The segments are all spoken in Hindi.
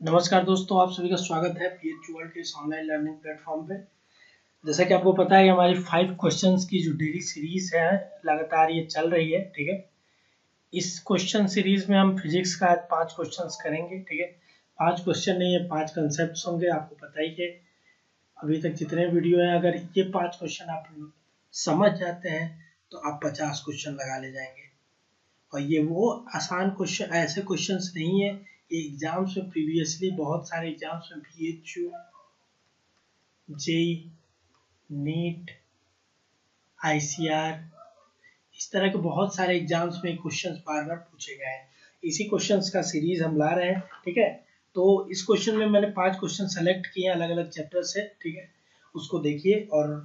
नमस्कार दोस्तों, आप सभी का स्वागत है पीएच वर्ल्ड के इस ऑनलाइन लर्निंग प्लेटफॉर्म पे। जैसा कि आपको पता है कि हमारी 5 क्वेश्चंस की जो डेली सीरीज है लगातार ये चल रही है। ठीक है, इस क्वेश्चन सीरीज में हम फिजिक्स का आज 5 क्वेश्चंस करेंगे। ठीक है, 5 क्वेश्चन नहीं है, 5 कंसेप्ट होंगे। आपको पता ही है अभी तक जितने वीडियो हैं, अगर ये 5 क्वेश्चन आप समझ जाते हैं तो आप 50 क्वेश्चन लगा ले जाएंगे। और ये वो आसान क्वेश्चन, ऐसे क्वेश्चंस नहीं है। ये एग्जाम्स में प्रीवियसली बहुत सारे एग्जाम्स में बीएचयू, जेई, नीट, आईसीआर, इस तरह के बहुत सारे एग्जाम्स में क्वेश्चंस बार बार पूछे गए हैं। इसी क्वेश्चंस का सीरीज हम ला रहे हैं। ठीक है, तो इस क्वेश्चन में मैंने 5 क्वेश्चन सेलेक्ट किए अलग अलग चैप्टर से। ठीक है, उसको देखिए और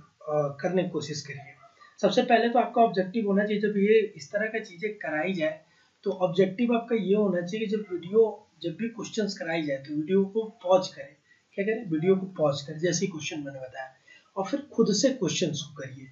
करने की कोशिश करिए। सबसे पहले तो आपका ऑब्जेक्टिव होना चाहिए, जब ये इस तरह का चीजें कराई जाए तो ऑब्जेक्टिव आपका ये होना चाहिए कि जब भी क्वेश्चंस कराई जाए तो वीडियो को पॉज करें। क्या करें? वीडियो को पॉज करें, जैसे क्वेश्चन मैंने बताया, और फिर खुद से क्वेश्चंस को करिए।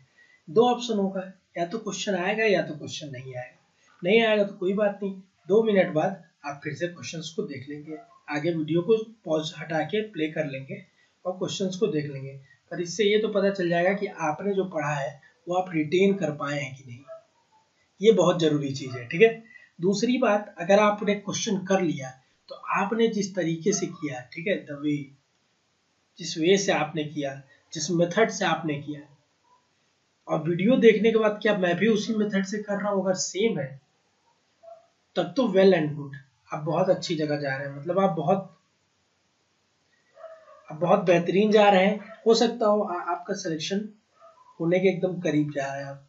दो ऑप्शन होगा, या तो क्वेश्चन आएगा या तो क्वेश्चन नहीं आएगा। नहीं आएगा तो कोई बात नहीं, 2 मिनट बाद आप फिर से क्वेश्चंस को देख लेंगे। आगे वीडियो को पॉज हटा के प्ले कर लेंगे और क्वेश्चंस को देख लेंगे। पर इससे ये तो पता चल जाएगा कि आपने जो पढ़ा है वो आप रिटेन कर पाए हैं कि नहीं। ये बहुत जरूरी चीज है। ठीक है, दूसरी बात, अगर आपने क्वेश्चन कर लिया तो आपने जिस तरीके से किया, ठीक है, द वे, जिस वे से आपने किया, जिस मेथड से आपने किया, और वीडियो देखने के बाद क्या मैं भी उसी मेथड से कर रहा हूँ, अगर सेम है तब तो वेल एंड गुड, आप बहुत अच्छी जगह जा रहे हैं। मतलब आप बहुत बेहतरीन जा रहे हैं। हो सकता हो आपका सिलेक्शन होने के एकदम करीब जा रहे हैं आप।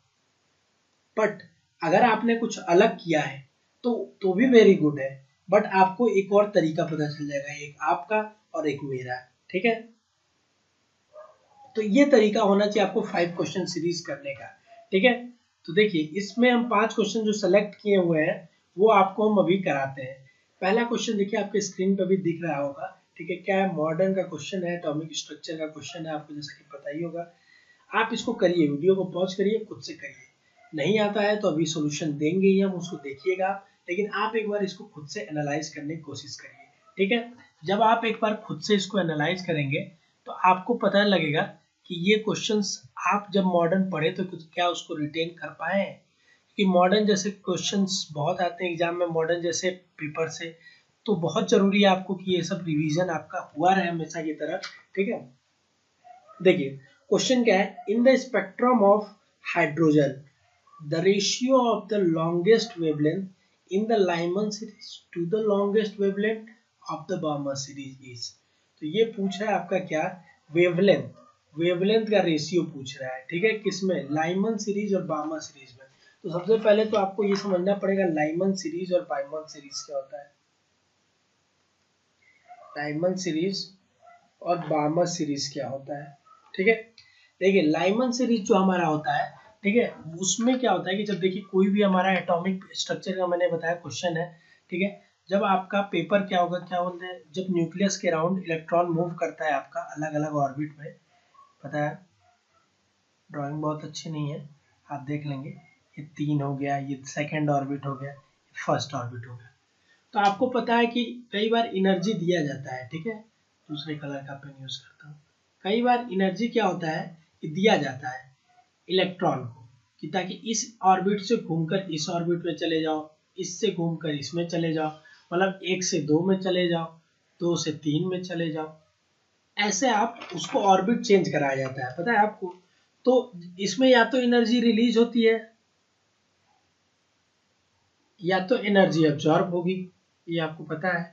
बट अगर आपने कुछ अलग किया है तो भी वेरी गुड है। बट आपको एक और तरीका पता चल जाएगा, एक आपका और एक मेरा। ठीक है, तो ये तरीका होना चाहिए आपको 5 क्वेश्चन सीरीज करने का। ठीक है, तो देखिए इसमें हम 5 क्वेश्चन जो सेलेक्ट किए हुए हैं वो आपको हम अभी कराते हैं। पहला क्वेश्चन देखिए, आपके स्क्रीन पर भी दिख रहा होगा। ठीक है, क्या है? मॉडर्न का क्वेश्चन है, एटॉमिक स्ट्रक्चर का क्वेश्चन है, आपको जैसा कि पता ही होगा। आप इसको करिए, वीडियो को पॉज करिए, खुद से करिए। नहीं आता है तो अभी सॉल्यूशन देंगे ही हम, उसको देखिएगा। लेकिन आप एक बार इसको खुद से एनालाइज करने की कोशिश करिए। ठीक है, जब आप एक बार खुद से इसको एनालाइज करेंगे तो आपको पता लगेगा कि ये क्वेश्चंस आप जब मॉडर्न पढ़े तो कुछ क्या उसको रिटेन कर पाए हैं। कि मॉडर्न जैसे क्वेश्चंस बहुत आते हैं एग्जाम में, मॉडर्न जैसे पेपर से, तो बहुत जरूरी है आपको कि ये सब रिवीजन आपका हुआ रहे हमेशा की तरह। ठीक है, देखिए क्वेश्चन क्या है, in the spectrum of hydrogen the ratio of the longest wavelength in the Lyman series to the longest wavelength of the Balmer series is. तो ये पूछ रहा है आपका क्या, वेवलेंथ, वेवलेंथ का रेशियो पूछ रहा है। ठीक है, किसमें? लाइमन सीरीज और बार्मा सीरीज में। तो सबसे पहले तो आपको ये समझना पड़ेगा लाइमन सीरीज और बार्मा सीरीज क्या होता है। लाइमन सीरीज और बार्मा सीरीज क्या होता है। ठीक है, देखिए लाइमन सीरीज जो हमारा होता है, ठीक है, उसमें क्या होता है कि जब देखिए कोई भी हमारा एटॉमिक स्ट्रक्चर का मैंने बताया क्वेश्चन है। ठीक है, जब आपका पेपर क्या होगा, क्या बोलते हैं, जब न्यूक्लियस के अराउंड इलेक्ट्रॉन मूव करता है आपका अलग अलग ऑर्बिट में। पता है, ड्राइंग बहुत अच्छी नहीं है, आप देख लेंगे। ये 3 हो गया, ये सेकेंड ऑर्बिट हो गया, फर्स्ट ऑर्बिट हो गया। तो आपको पता है कि कई बार एनर्जी दिया जाता है। ठीक है, दूसरे कलर का पेन यूज करता हूँ। कई बार एनर्जी क्या होता है कि दिया जाता है इलेक्ट्रॉन को, कि ताकि इस ऑर्बिट से घूमकर इस ऑर्बिट में चले जाओ, इससे घूमकर इसमें चले जाओ, मतलब 1 से 2 में चले जाओ, 2 से 3 में चले जाओ। ऐसे आप उसको ऑर्बिट चेंज कराया जाता है, पता है आपको। तो इसमें या तो एनर्जी रिलीज होती है या तो एनर्जी एब्जॉर्ब होगी। ये आपको पता है।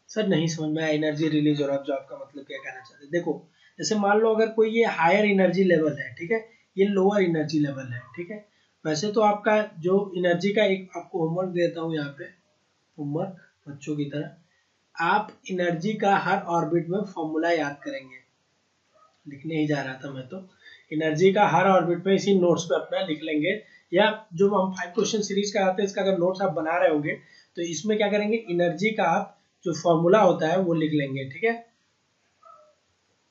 सर नहीं समझ में आया, एनर्जी रिलीज और एब्जॉर्ब का मतलब क्या कहना चाहते हैं। देखो, जैसे मान लो अगर कोई ये हायर एनर्जी लेवल है, ठीक है, ये लोअर एनर्जी लेवल है। ठीक है, वैसे तो आपका जो एनर्जी का, एक आपको होमवर्क देता हूँ यहाँ पे, होमवर्क बच्चों की तरह, आप एनर्जी का हर ऑर्बिट में फॉर्मूला याद करेंगे। लिखने ही जा रहा था मैं तो। एनर्जी का हर ऑर्बिट में इसी नोट्स पे अपना लिख लेंगे, या जो हम 5 क्वेश्चन सीरीज का आते हैं इसका अगर नोट्स आप बना रहे होंगे तो इसमें क्या करेंगे, एनर्जी का आप जो फॉर्मूला होता है वो लिख लेंगे। ठीक है,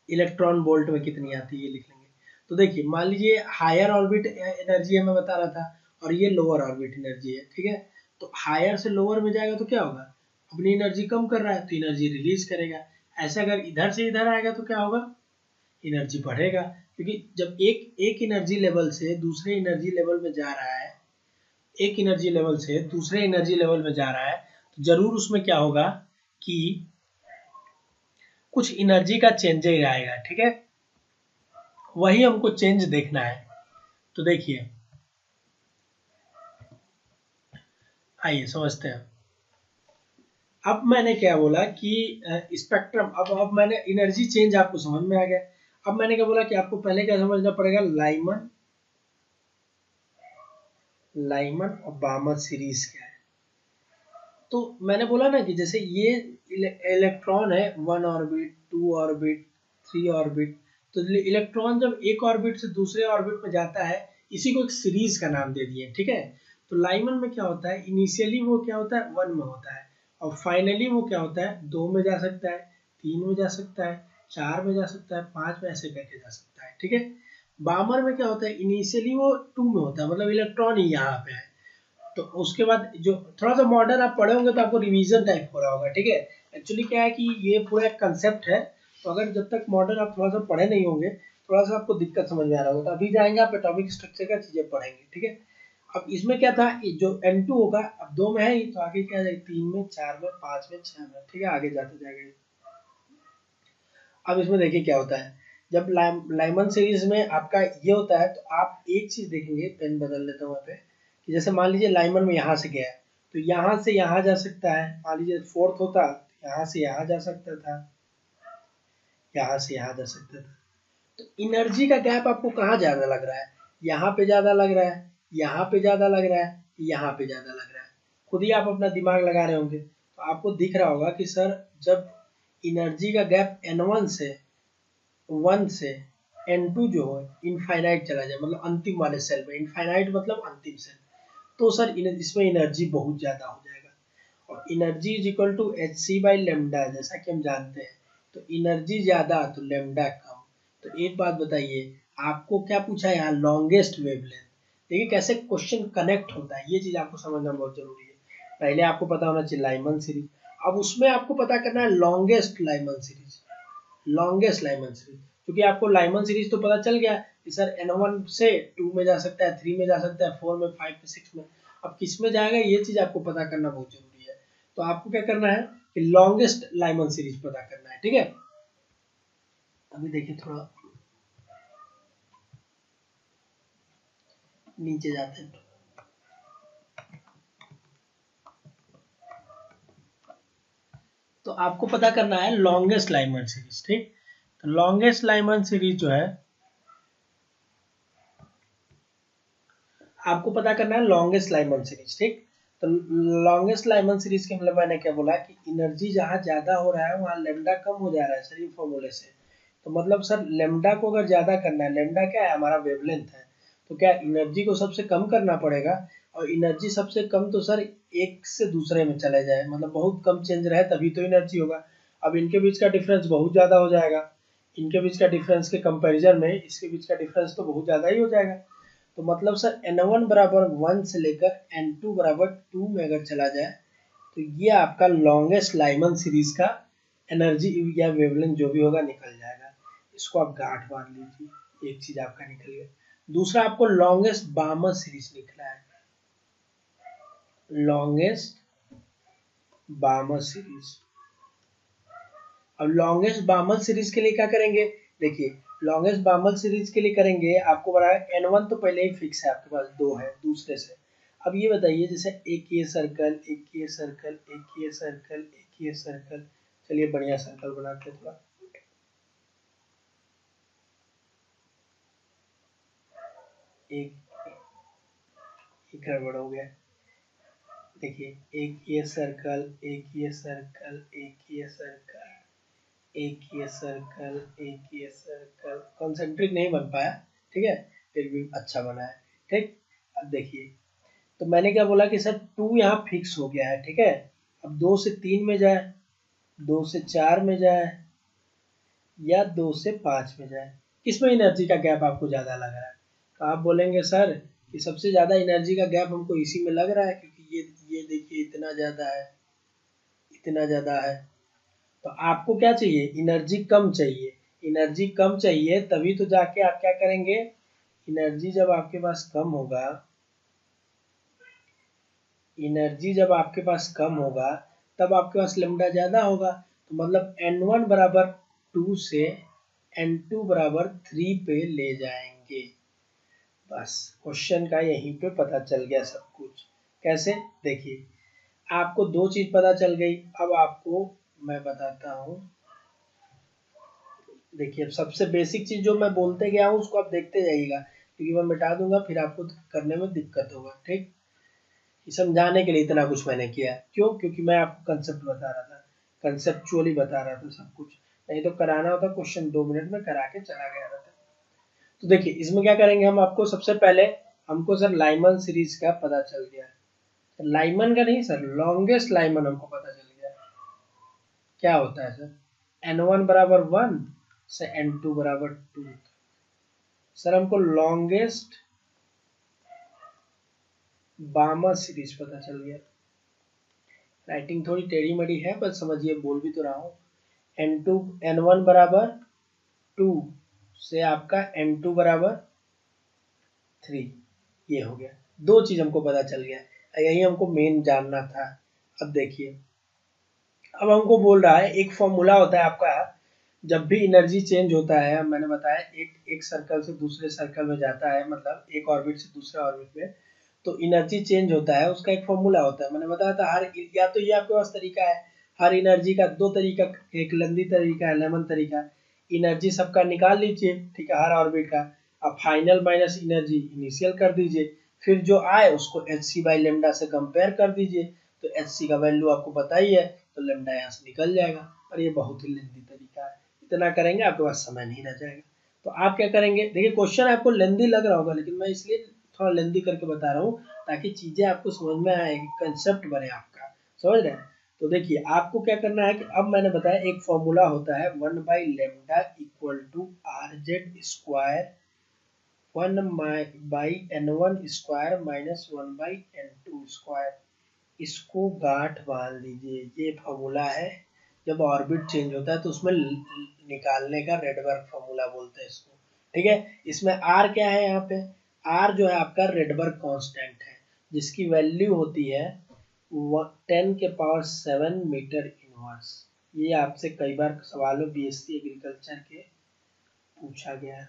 इलेक्ट्रॉन वोल्ट में कितनी आती है ये लिख लेंगे। तो देखिए मान लीजिए हायर ऑर्बिट एनर्जी है, मैं बता रहा था, और ये लोअर ऑर्बिट एनर्जी है। ठीक है, तो हायर से लोअर में जाएगा तो क्या होगा, अपनी एनर्जी कम कर रहा है तो एनर्जी रिलीज करेगा। ऐसे अगर इधर से इधर आएगा तो क्या होगा, एनर्जी बढ़ेगा, क्योंकि जब एक एनर्जी लेवल से दूसरे एनर्जी लेवल में जा रहा है, एक एनर्जी लेवल से दूसरे एनर्जी लेवल में जा रहा है, तो जरूर उसमें क्या होगा कि कुछ एनर्जी का चेंज आएगा, ठीक है। वही हमको चेंज देखना है। तो देखिए, आइए समझते हैं। अब मैंने क्या बोला कि स्पेक्ट्रम, अब मैंने एनर्जी चेंज आपको समझ में आ गया। अब मैंने क्या बोला कि आपको पहले क्या समझना पड़ेगा, लाइमन और बामर सीरीज क्या है। तो मैंने बोला ना कि जैसे ये इलेक्ट्रॉन है 1 ऑर्बिट, 2 ऑर्बिट, 3 ऑर्बिट। तो इलेक्ट्रॉन जब एक ऑर्बिट से दूसरे ऑर्बिट में जाता है, इसी को एक सीरीज का नाम दे दिए, ठीक है। तो लाइमन में क्या होता है, इनिशियली वो क्या होता है 1 में होता है, और फाइनली वो क्या होता है 2 में जा सकता है, 3 में जा सकता है, 4 में जा सकता है, 5 में, ऐसे करके जा सकता है, ठीक है। बामर में क्या होता है, इनिशियली वो 2 में होता है, मतलब इलेक्ट्रॉन ही यहाँ पे है। तो उसके बाद जो थोड़ा सा मॉडर्न आप पढ़े होंगे तो आपको रिवीजन टाइप हो रहा होगा, ठीक है। एक्चुअली क्या है कि ये पूरा एक कंसेप्ट है, तो अगर जब तक मॉडर्न आप थोड़ा सा पढ़े नहीं होंगे, थोड़ा सा आपको दिक्कत समझ में आ रहा होगा, तो अभी जाएंगे आप एटॉमिक स्ट्रक्चर का चीजें पढ़ेंगे, ठीक है। अब इसमें क्या था, जो N2 होगा, अब 2 में है ही, तो आगे क्या जाएगा 3 में, 4 में, 5 में, 6 में, ठीक है, आगे जाते जाएगा। अब इसमें देखिए क्या होता है, जब लाइमन सीरीज में आपका ये होता है, तो आप एक चीज देखेंगे, पेन बदल लेता हूँ वहाँ पे, कि जैसे मान लीजिए लाइमन में यहाँ से गया है, तो यहाँ से यहाँ जा सकता है। मान लीजिए फोर्थ होता तो यहाँ से यहाँ जा सकता था, यहाँ से यहाँ जा सकता था। तो एनर्जी का गैप आपको कहाँ ज्यादा लग रहा है, यहाँ पे ज्यादा लग रहा है, यहाँ पे ज्यादा लग रहा है, यहाँ पे ज्यादा लग रहा है। खुद ही आप अपना दिमाग लगा रहे होंगे, तो आपको दिख रहा होगा कि सर जब एनर्जी का गैप N1 से 1 से N2 जो है इनफाइनाइट चला जाए, मतलब अंतिम वाले सेल में, इनफाइनाइट मतलब अंतिम सेल, तो सर इसमें एनर्जी बहुत ज्यादा हो जाएगा। और energy is equal to H C by lambda, जैसा कि हम जानते हैं। तो एनर्जी ज्यादा तो लेमडा कम। तो एक बात बताइए, आपको क्या पूछा है यहाँ, लॉन्गेस्ट वेवलेंथ। देखिए कैसे क्वेश्चन कनेक्ट होता है, ये चीज आपको समझना बहुत जरूरी है। पहले आपको पता होना चाहिए लाइमन सीरीज, अब उसमें आपको पता करना है longest Lyman series, longest Lyman series. क्योंकि आपको लाइमन सीरीज तो पता चल गया कि सर N1 से 2 में जा सकता है, 3 में जा सकता है, 4 में, 5 में, 6 में। अब किस में जाएगा ये चीज आपको पता करना बहुत जरूरी है। तो आपको क्या करना है कि लॉन्गेस्ट लाइमन सीरीज पता करना है, ठीक है। अभी देखिए थोड़ा नीचे जाते हैं, तो आपको पता करना है लॉन्गेस्ट लाइमन सीरीज, ठीक। तो लॉन्गेस्ट लाइमन सीरीज जो है, आपको पता करना है लॉन्गेस्ट लाइमन सीरीज, ठीक। तो लॉन्गेस्ट लाइमन सीरीज के मतलब मैंने क्या बोला कि एनर्जी जहां ज्यादा हो रहा है वहां लेमडा कम हो जा रहा है सर, ये फॉर्मूले से। तो मतलब सर लेमडा को अगर ज्यादा करना है, लेमडा क्या है हमारा वेवलेंथ है, तो क्या एनर्जी को सबसे कम करना पड़ेगा। और एनर्जी सबसे कम तो सर एक से दूसरे में चले जाए, मतलब बहुत कम चेंज रहे तभी तो एनर्जी होगा। अब इनके बीच का डिफरेंस बहुत ज्यादा हो जाएगा, इनके बीच का डिफरेंस के कंपैरिजन में इसके बीच का डिफरेंस तो बहुत ज्यादा ही हो जाएगा। तो मतलब सर N1 बराबर 1 से लेकर N2 बराबर 2 में अगर चला जाए, तो ये आपका लॉन्गेस्ट लाइमन सीरीज का एनर्जी या वेवलेंथ जो भी होगा निकल जाएगा। इसको आप गांठ बांध लीजिए, एक चीज आपका निकल गया। दूसरा आपको लॉन्गेस्ट बामर सीरीज निकला है, लॉन्गेस्ट बामर सीरीज। अब लॉन्गेस्ट बामल सीरीज के लिए क्या करेंगे, देखिए लॉन्गेस्ट बामल सीरीज के लिए करेंगे, आपको बड़ा N1 तो पहले ही फिक्स है, आपके पास 2 है दूसरे से। अब ये बताइए, जैसे एक ये सर्कल, एक ये सर्कल, एक ये सर्कल, एक ये सर्कल, चलिए बढ़िया सर्कल बनाते हैं थोड़ा। एक गड़बड़ हो गया, देखिए एक ये सर्कल, एक ये सर्कल, एक ये सर्कल, एक ये सर्कल, एक ये सर्कल, कॉन्सेंट्रिक नहीं बन पाया, ठीक है, फिर भी अच्छा बना है, ठीक। अब देखिए, तो मैंने क्या बोला कि सर 2 यहाँ फिक्स हो गया है, ठीक है। अब 2 से 3 में जाए, 2 से 4 में जाए, या 2 से 5 में जाए, किसमें एनर्जी का गैप आपको ज्यादा लग रहा है। तो आप बोलेंगे सर कि सबसे ज्यादा एनर्जी का गैप हमको इसी में लग रहा है, क्योंकि ये देखिए इतना ज्यादा है, इतना ज्यादा है। तो आपको क्या चाहिए, एनर्जी कम चाहिए। एनर्जी कम चाहिए तभी तो जाके आप क्या करेंगे, एनर्जी जब आपके पास कम होगा, एनर्जी जब आपके पास कम होगा तब आपके पास लेमडा ज्यादा होगा। तो मतलब n1 बराबर 2 से n2 बराबर 3 पे ले जाएंगे। बस क्वेश्चन का यहीं पे पता चल गया सब कुछ। कैसे, देखिए आपको दो चीज पता चल गई। अब आपको मैं बताता हूँ, देखिए अब सबसे बेसिक चीज जो मैं बोलते गया हूँ उसको आप देखते जाइएगा, क्योंकि मैं मिटा दूंगा फिर आपको करने में दिक्कत होगा। ठीक, समझाने के लिए इतना कुछ मैंने किया, क्यों, क्योंकि मैं आपको कंसेप्ट बता रहा था, कंसेप्चुअली बता रहा था सब कुछ। नहीं तो कराना होता क्वेश्चन 2 मिनट में करा के चला गया रहता। तो देखिए इसमें क्या करेंगे हम, आपको सबसे पहले हमको सर लाइमन सीरीज का पता चल गया, लाइमन का नहीं सर, लॉन्गेस्ट लाइमन हमको पता चल गया। क्या होता है सर, n1 बराबर 1 से n2 बराबर 2। सर हमको लॉन्गेस्ट बामा सीरीज पता चल गया। राइटिंग थोड़ी टेढ़ी मेढ़ी है पर समझिए, बोल भी तो रहा हूँ। n2 n1 बराबर 2 से आपका n2 बराबर 3, ये हो गया। दो चीज हमको पता चल गया, यही हमको मेन जानना था। अब देखिए, अब हमको बोल रहा है एक फॉर्मूला होता है आपका, जब भी एनर्जी चेंज होता है, मैंने बताया एक सर्कल से दूसरे सर्कल में जाता है, मतलब एक ऑर्बिट से दूसरे ऑर्बिट में, तो एनर्जी चेंज होता है, उसका एक फॉर्मूला होता है। मैंने बताया था हर, या तो ये आपके पास तरीका है, हर एनर्जी का दो तरीका, एक लेंदी तरीका है, लेमन तरीका। एनर्जी सबका निकाल लीजिए, ठीक है, हर ऑर्बिट का। अब फाइनल माइनस एनर्जी इनिशियल कर दीजिए, फिर जो आए उसको एच सी बाई लेमडा से कंपेयर कर दीजिए। तो एच सी का वैल्यू आपको पता ही है, तो लेमडा यहाँ से निकल जाएगा। और ये बहुत ही लेंदी तरीका है, इतना करेंगे आपके पास समय नहीं रह जाएगा। तो आप क्या करेंगे, देखिए क्वेश्चन आपको लेंदी लग रहा होगा, लेकिन मैं इसलिए थोड़ा लेंदी करके बता रहा हूँ ताकि चीजें आपको समझ में आएगी, कंसेप्ट बने आपका, समझ रहे हैं। तो देखिए आपको क्या करना है कि अब मैंने बताया एक फॉर्मूला होता है 1 by lambda equal to R Z square 1 by n1 square minus 1 by n2 square. इसको गांठ बांध लीजिए, ये फॉर्मूला है। जब ऑर्बिट चेंज होता है तो उसमें निकालने का रेडबर्ग फॉर्मूला बोलते हैं इसको, ठीक है। इसमें आर क्या है, यहाँ पे आर जो है आपका रेडबर्ग कांस्टेंट है, जिसकी वैल्यू होती है 10⁻⁷ मीटर इनवर्स। ये आपसे कई बार सवालों बीएससी एग्रीकल्चर के पूछा गया है,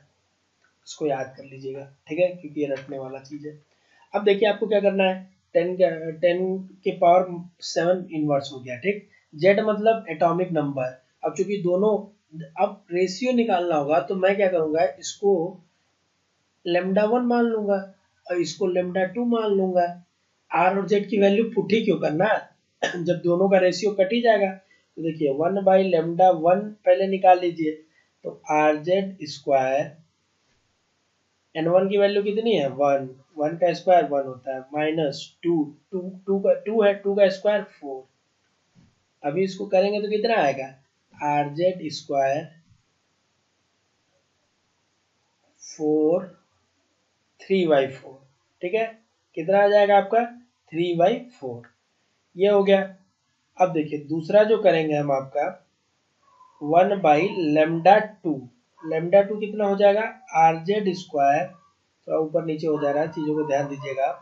इसको याद कर लीजिएगा, ठीक है, क्योंकि ये रटने वाला चीज है। अब देखिए आपको क्या करना है, 10⁻⁷ इनवर्स हो गया, ठीक। जेड मतलब एटॉमिक नंबर। अब चूंकि दोनों, अब रेशियो निकालना होगा तो मैं क्या करूंगा, इसको लेमडा 1 मान लूंगा और इसको लेमडा 2 मान लूंगा। आर और जेड की वैल्यू पुट ही क्यों करना, जब दोनों का रेशियो कट ही जाएगा। तो देखिए 1 बाई लेमडा 1 पहले निकाल लीजिए, तो आर जेड स्क्वायर n1 की वैल्यू कितनी है 1, 1 का स्क्वायर 1 होता है, माइनस 2, 2 का 2 है, 2 का स्क्वायर 4। अभी इसको करेंगे तो कितना आएगा, आर जेड स्क्वायर 4 3/4, ठीक है। कितना आ जाएगा आपका 3/4, ये हो गया। अब देखिए दूसरा जो करेंगे हम आपका 1 बाई लेमडा टू कितना हो जाएगा, आर जेड स्क्वायर, थोड़ा ऊपर नीचे हो जा रहा है, चीजों को ध्यान दीजिएगा,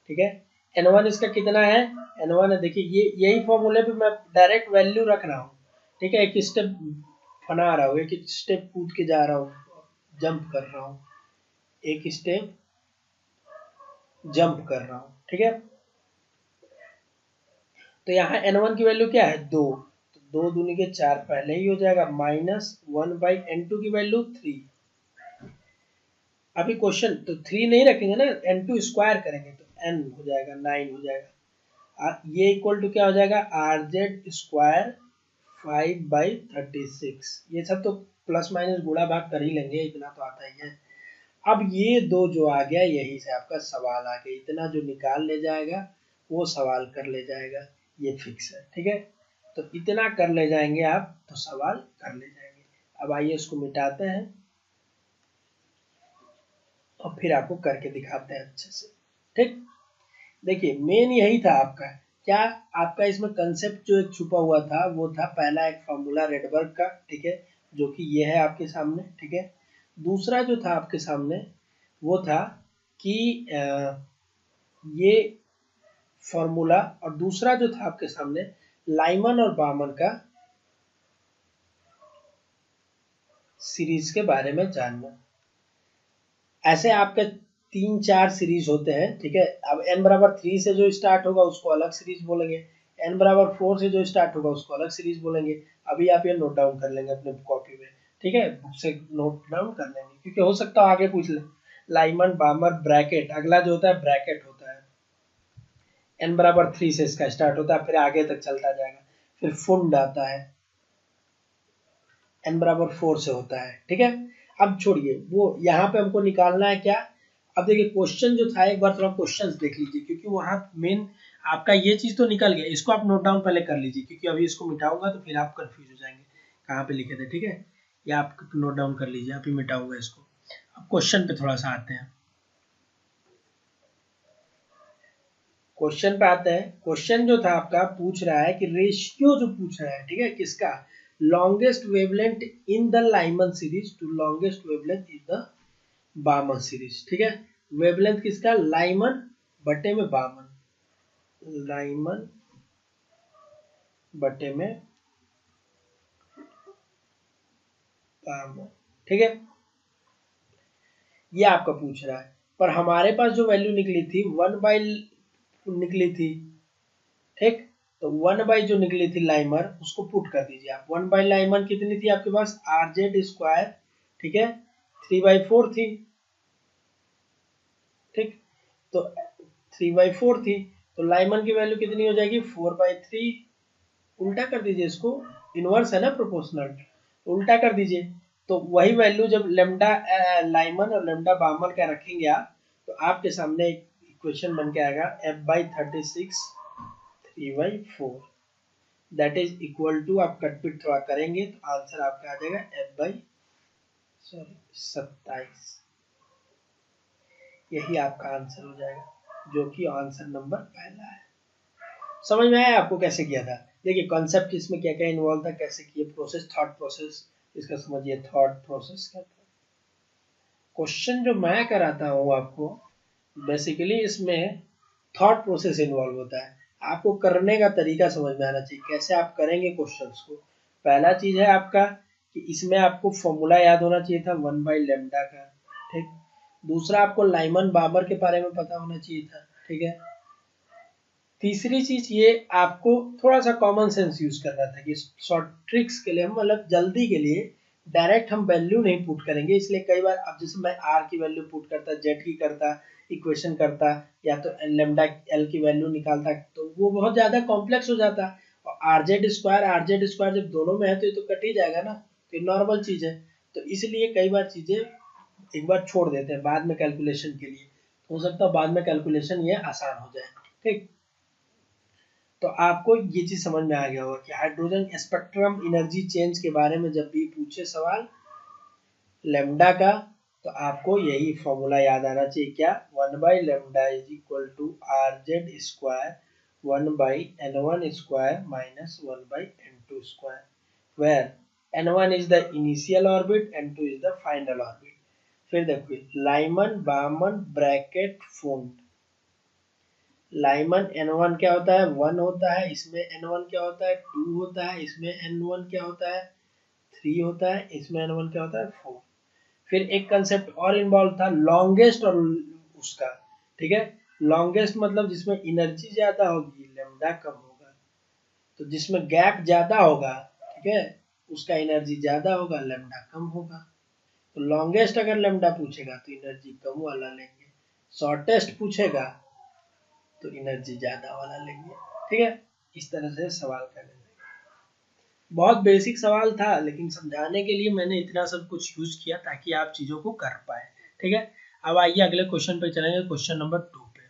ठीक है। n1 इसका कितना है, n1 है, देखिए ये यही फॉर्मूले पे मैं डायरेक्ट वैल्यू रख रहा हूँ, ठीक है। एक स्टेप बना रहा हूँ, एक स्टेप कूद के जा रहा हूँ, जंप कर रहा हूँ, एक स्टेप जंप कर रहा हूँ, ठीक है। तो यहाँ n1 की वैल्यू क्या है 2, तो 2 दूनी के 4 पहले ही हो जाएगा, माइनस 1 बाई n2 की वैल्यू 3। अभी क्वेश्चन तो 3 नहीं रखेंगे ना, n2 स्क्वायर करेंगे तो n हो जाएगा 9 हो जाएगा। ये इक्वल टू क्या हो जाएगा, आर जेड स्क्वायर 5/36। ये सब तो प्लस माइनस गुणा भाग कर ही लेंगे, इतना तो आता ही है। अब ये दो जो आ गया, यही से आपका सवाल आ गया, इतना जो निकाल ले जाएगा वो सवाल कर ले जाएगा, ये फिक्स है, ठीक है। तो इतना कर ले जाएंगे आप तो सवाल कर ले जाएंगे। अब आइए इसको मिटाते हैं और फिर आपको करके दिखाते हैं अच्छे से, ठीक। देखिए मेन यही था आपका, क्या आपका इसमें कंसेप्ट जो एक छुपा हुआ था वो था पहला एक फॉर्मूला रेडबर्ग का, ठीक है, जो कि ये है आपके सामने, ठीक है। दूसरा जो था आपके सामने वो था कि ये फॉर्मूला, और दूसरा जो था आपके सामने लाइमन और बामन का सीरीज के बारे में जानना। ऐसे आपके 3-4 सीरीज होते हैं, ठीक है। अब n बराबर 3 से जो स्टार्ट होगा उसको अलग सीरीज बोलेंगे, n बराबर 4 से जो स्टार्ट होगा उसको अलग सीरीज बोलेंगे। अभी आप ये नोट डाउन कर लेंगे अपने कॉपी में, ठीक है, बुक से नोट डाउन कर लेंगे, क्योंकि हो सकता है आगे पूछ ले। लाइमन बामर ब्रैकेट, अगला जो होता है ब्रैकेट होता है, n बराबर 3 से इसका स्टार्ट होता है, फिर आगे तक चलता जाएगा। फिर फुंड आता है, n बराबर 4 से होता है, ठीक है। अब छोड़िए वो, यहाँ पे हमको निकालना है क्या। अब देखिए क्वेश्चन जो था, एक बार थोड़ा क्वेश्चंस देख लीजिए, क्योंकि वहाँ मेन आपका ये चीज तो निकल गया, इसको आप नोट डाउन पहले कर लीजिए, क्योंकि अभी इसको मिटाऊंगा तो फिर आप कंफ्यूज हो जाएंगे कहाँ पे लिखे थे, ठीक है। या आप नोट डाउन कर लीजिए, अभी मिटाऊंगा इसको। अब क्वेश्चन पे थोड़ा सा आते हैं, क्वेश्चन पे आते हैं। क्वेश्चन जो था आपका पूछ रहा है कि रेशियो जो पूछ रहा है, ठीक है, किसका, longest wavelength in the Lyman series to longest wavelength in the Balmer series, ठीक है। वेवलेंथ किसका, लाइमन बटे में बामन, लाइमन बटे में बामन, ठीक है। ये आपका पूछ रहा है, पर हमारे पास जो वैल्यू निकली थी 1/, निकली थी, ठीक। तो 1/, जो निकली थी लाइमर, उसको पुट कर दीजिए आप। 1/, लाइमर कितनी थी आपके पास, RZ², ठीक है, 3/4 थी, ठीक। तो 3/4 थी, तो लाइमन की वैल्यू कितनी हो जाएगी, 4/3। उल्टा कर दीजिए इसको, इनवर्स है ना प्रोपोर्शनल, उल्टा कर दीजिए। तो वही वैल्यू जब लेमडा लाइमन और लेमडा बामन का रखेंगे आप, तो आपके सामने एक इक्वेशन बन के आएगा F/36 3/4, that is equal to, आप कटपिट थोड़ा करेंगे तो आंसर आपका आ जाएगा F/27। यही आपका आंसर हो जाएगा, जो कि आंसर नंबर पहला है। समझ में आया आपको कैसे किया था। देखिए कॉन्सेप्ट इसमें क्या क्या इन्वॉल्व था, कैसे किए, प्रोसेस, थॉट प्रोसेस, इसका समझिए थॉट प्रोसेस क्या था। क्वेश्चन जो मैं कराता हूँ आपको, बेसिकली इसमें थॉट प्रोसेस इन्वॉल्व होता है। आपको करने का तरीका समझ में आना चाहिए, कैसे आप करेंगे क्वेश्चंस को। पहला चीज है आपका कि इसमें आपको फॉर्मूला याद होना चाहिए था 1/λ का, ठीक। दूसरा आपको लाइमन बाबर के बारे में पता होना चाहिए था, ठीक है। तीसरी चीज ये आपको थोड़ा सा कॉमन सेंस यूज करना था कि शॉर्ट ट्रिक्स के लिए हम, मतलब जल्दी के लिए डायरेक्ट हम वैल्यू नहीं पुट करेंगे। इसलिए कई बार अब जैसे मैं आर की वैल्यू पुट करता, जेड की करता, इक्वेशन करता, या तो लेमडा एल की वैल्यू निकालता, तो वो बहुत ज्यादा कॉम्प्लेक्स हो जाता। और आर जेड स्क्वायर जब दोनों में है तो ये तो कट ही जाएगा ना, तो ये नॉर्मल चीज है। तो इसलिए कई बार चीजें एक बार छोड़ देते हैं बाद में कैलकुलेशन के लिए, हो सकता है बाद में कैलकुलेशन ये आसान हो जाए, ठीक। तो आपको ये चीज समझ में आ गया होगा कि हाइड्रोजन स्पेक्ट्रम एनर्जी चेंज के बारे में जब भी पूछे सवाल लेमडा का, तो आपको यही फॉर्मूला याद आना चाहिए, क्या, 1/λ is equal to RZ², 1/N1² minus 1/N2², where N1 is the initial orbit, N2 is the final orbit। फिर देखिए लाइमन बामन ब्रैकेट फुंड, लाइमन N1 क्या होता है, 1 होता है, इसमें N1 क्या होता है, 2 होता है, इसमें N1 क्या होता है, 3 होता है, इसमें N1 क्या होता है, 4। फिर एक कंसेप्ट और इन्वॉल्व था, लॉन्गेस्ट और उसका, ठीक है। लॉन्गेस्ट मतलब जिसमें एनर्जी ज्यादा होगी लेमडा कम होगा, तो जिसमें गैप ज्यादा होगा, ठीक है, उसका एनर्जी ज्यादा होगा, लेमडा कम होगा। तो लॉन्गेस्ट अगर लेमडा पूछेगा तो एनर्जी कम वाला लेंगे, शॉर्टेस्ट पूछेगा तो एनर्जी ज्यादा वाला लेंगे, ठीक है। इस तरह से सवाल करेंगे। बहुत बेसिक सवाल था, लेकिन समझाने के लिए मैंने इतना सब कुछ यूज किया ताकि आप चीजों को कर पाए, ठीक है। अब आइए अगले क्वेश्चन पे चलेंगे, क्वेश्चन नंबर 2 पे।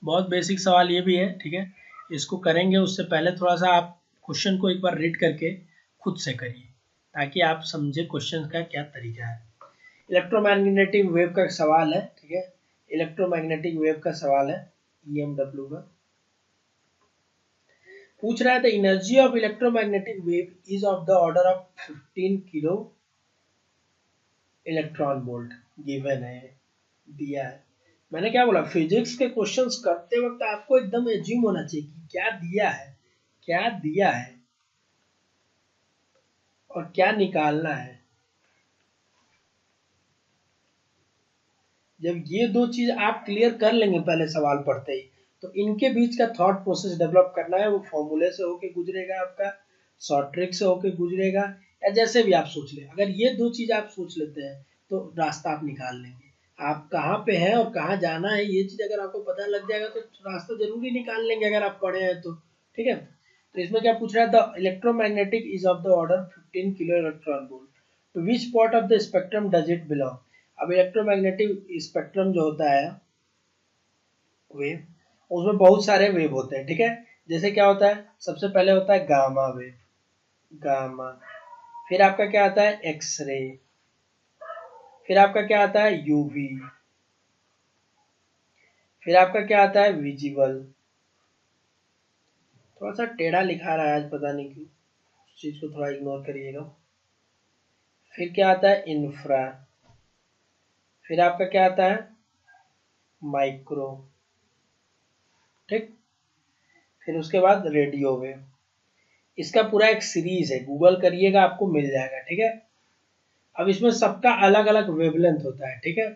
बहुत बेसिक सवाल ये भी है, ठीक है। इसको करेंगे उससे पहले थोड़ा सा आप क्वेश्चन को एक बार रीड करके खुद से करिए, ताकि आप समझे क्वेश्चन का क्या तरीका है। इलेक्ट्रोमैग्नेटिक वेव का सवाल है, ठीक है, इलेक्ट्रोमैग्नेटिक वेव का सवाल है, EMW का। पूछ रहा है the energy of electromagnetic wave is of the order of 15 kilo electron volt. Given है, दिया है। मैंने क्या बोला, फिजिक्स के क्वेश्चंस करते वक्त आपको एकदम एज्यूम होना चाहिए कि क्या दिया है, क्या दिया है और क्या निकालना है। जब ये दो चीज आप क्लियर कर लेंगे पहले सवाल पढ़ते ही, तो इनके बीच का थॉट प्रोसेस डेवलप करना है। वो फॉर्मूले से होके गुजरेगा, आपका शॉर्ट ट्रिक से होके गुजरेगा, या जैसे भी आप सोच लें। अगर ये दो चीज आप सोच लेते हैं तो रास्ता आप निकाल लेंगे। आप कहाँ पे हैं और कहाँ जाना है, ये चीज अगर आपको पता लग जाएगा तो रास्ता जरूरी निकाल लेंगे, अगर आप पढ़े हैं तो। ठीक है, तो इसमें क्या पूछ रहा है, the electromagnetic is of the order 15 kilo electron volt, to which part of the spectrum does it belong. अब इलेक्ट्रोमैग्नेटिक स्पेक्ट्रम जो होता है वेव, उसमें बहुत सारे वेव होते हैं। ठीक है, जैसे क्या होता है, सबसे पहले होता है गामा वेव, गामा। फिर आपका क्या आता है, एक्स रे। फिर आपका क्या आता है, यूवी। फिर आपका क्या आता है, विजिबल। थोड़ा सा टेढ़ा लिखा रहा है आज, पता नहीं क्यों, उस चीज को थोड़ा इग्नोर करिएगा। फिर क्या आता है, इंफ्रा। फिर आपका क्या आता है, माइक्रो। ठीक, फिर उसके बाद रेडियो वेव। इसका पूरा एक सीरीज है, गूगल करिएगा आपको मिल जाएगा। ठीक है, अब इसमें सबका अलग अलग वेवलेंथ होता है। ठीक है,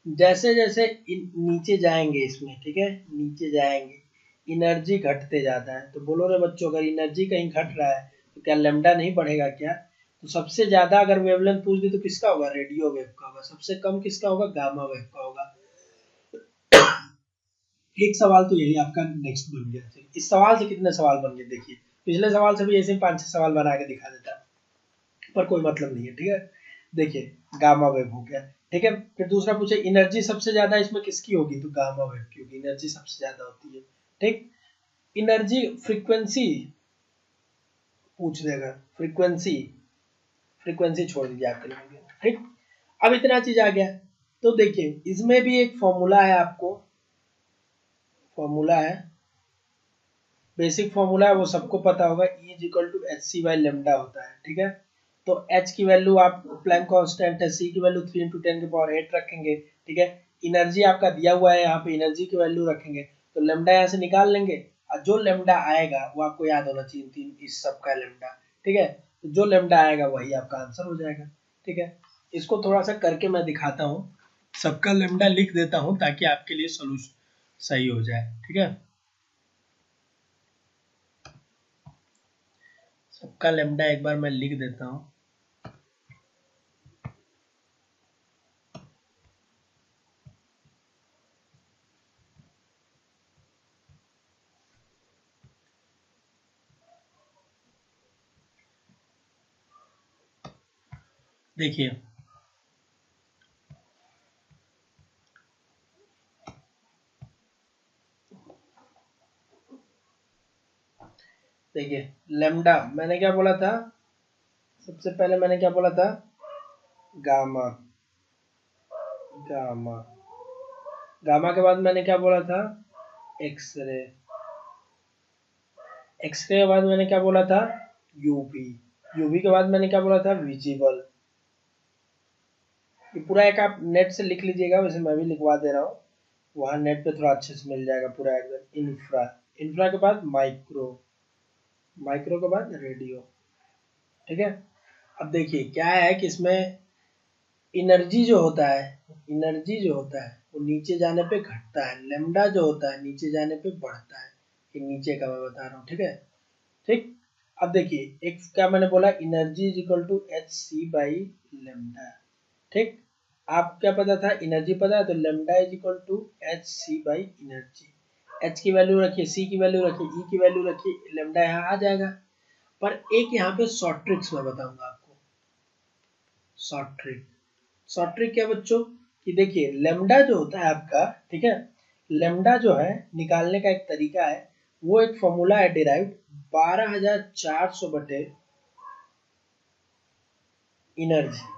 जैसे जैसे नीचे जाएंगे इसमें, ठीक है, नीचे जाएंगे एनर्जी घटते जाता है। तो बोलो रे बच्चों, अगर एनर्जी कहीं घट रहा है तो क्या लैम्डा नहीं बढ़ेगा क्या। तो सबसे ज्यादा अगर वेवलेंथ पूछ दी तो किसका होगा, रेडियो वेव का होगा। सबसे कम किसका होगा, गामा वेव का होगा। एक सवाल तो यही आपका नेक्स्ट बन गया। इस सवाल से कितने सवाल बन गए देखिए, पिछले सवाल से भी ऐसे 5-6 सवाल बना के दिखा देता, पर कोई मतलब नहीं है। ठीक है, देखिए गामा वेव हो गया। ठीक है, फिर दूसरा पूछे एनर्जी सबसे ज्यादा इसमें किसकी होगी, तो गामा वेव की होगी, एनर्जी सबसे ज्यादा होती है। ठीक, एनर्जी फ्रीक्वेंसी पूछ देगा, फ्रीक्वेंसी, फ्रीक्वेंसी छोड़ दीजिए आपके लिए। ठीक, अब इतना चीज आ गया, तो देखिए इसमें भी एक फॉर्मूला है, आपको फॉर्मूला है, बेसिक फॉर्मूला है, वो सबको पता होगा, E is equal to H C by lambda होता है। ठीक है, तो H की वैल्यू आप प्लैंक कांस्टेंट है, C की वैल्यू 3 × 10⁸ रखेंगे। ठीक है, एनर्जी आपका दिया हुआ है, यहाँ पे एनर्जी की वैल्यू रखेंगे, तो लेमडा यहाँ से निकाल लेंगे, और जो लेमडा आएगा वो आपको याद होना चाहिए, 3 इस सब का लेमडा। ठीक है, तो जो लेमडा आएगा वही आपका आंसर हो जाएगा। ठीक है, इसको थोड़ा सा करके मैं दिखाता हूँ, सबका लेमडा लिख देता हूँ ताकि आपके लिए सोल्यूशन सही हो जाए। ठीक है, सबका लेमडा एक बार मैं लिख देता हूँ। देखिए देखिए लेमडा मैंने क्या बोला था, सबसे पहले मैंने क्या बोला था, गामा, गामा, गामा के बाद मैंने क्या बोला था, एक्सरे, एक्सरे के बाद मैंने क्या बोला था, यूवी, यूवी के बाद मैंने क्या बोला था, विजिबल। ये पूरा एक आप नेट से लिख लीजिएगा, वैसे मैं भी लिखवा दे रहा हूँ, वहां नेट पे थोड़ा अच्छे से मिल जाएगा पूरा एकदम। इंफ्रा, इंफ्रा के बाद माइक्रो, माइक्रो के बाद रेडियो। ठीक है, अब देखिए क्या है कि इसमें एनर्जी जो होता है, एनर्जी जो होता है वो नीचे जाने पे घटता है, लेमडा जो होता है नीचे जाने पे बढ़ता है। ये नीचे का मैं बता रहा हूँ। ठीक है, ठीक, अब देखिए एक क्या मैंने बोला, energy is equal to H C by lambda. ठीक, आप क्या पता था, एनर्जी पता है, तो lambda is equal to H C by energy. H की वैल्यू रखिए, सी की वैल्यू रखिए, ई की वैल्यू रखिए, लेमडा यहाँ आ जाएगा। पर एक यहाँ पे शॉर्ट ट्रिक्स मैं बताऊंगा आपको, शॉर्ट ट्रिक। शॉर्ट ट्रिक क्या बच्चों, कि देखिए लेमडा जो होता है आपका, ठीक है, लेमडा जो है निकालने का एक तरीका है, वो एक फॉर्मूला है डिराइव्ड, 12400 बटे एनर्जी।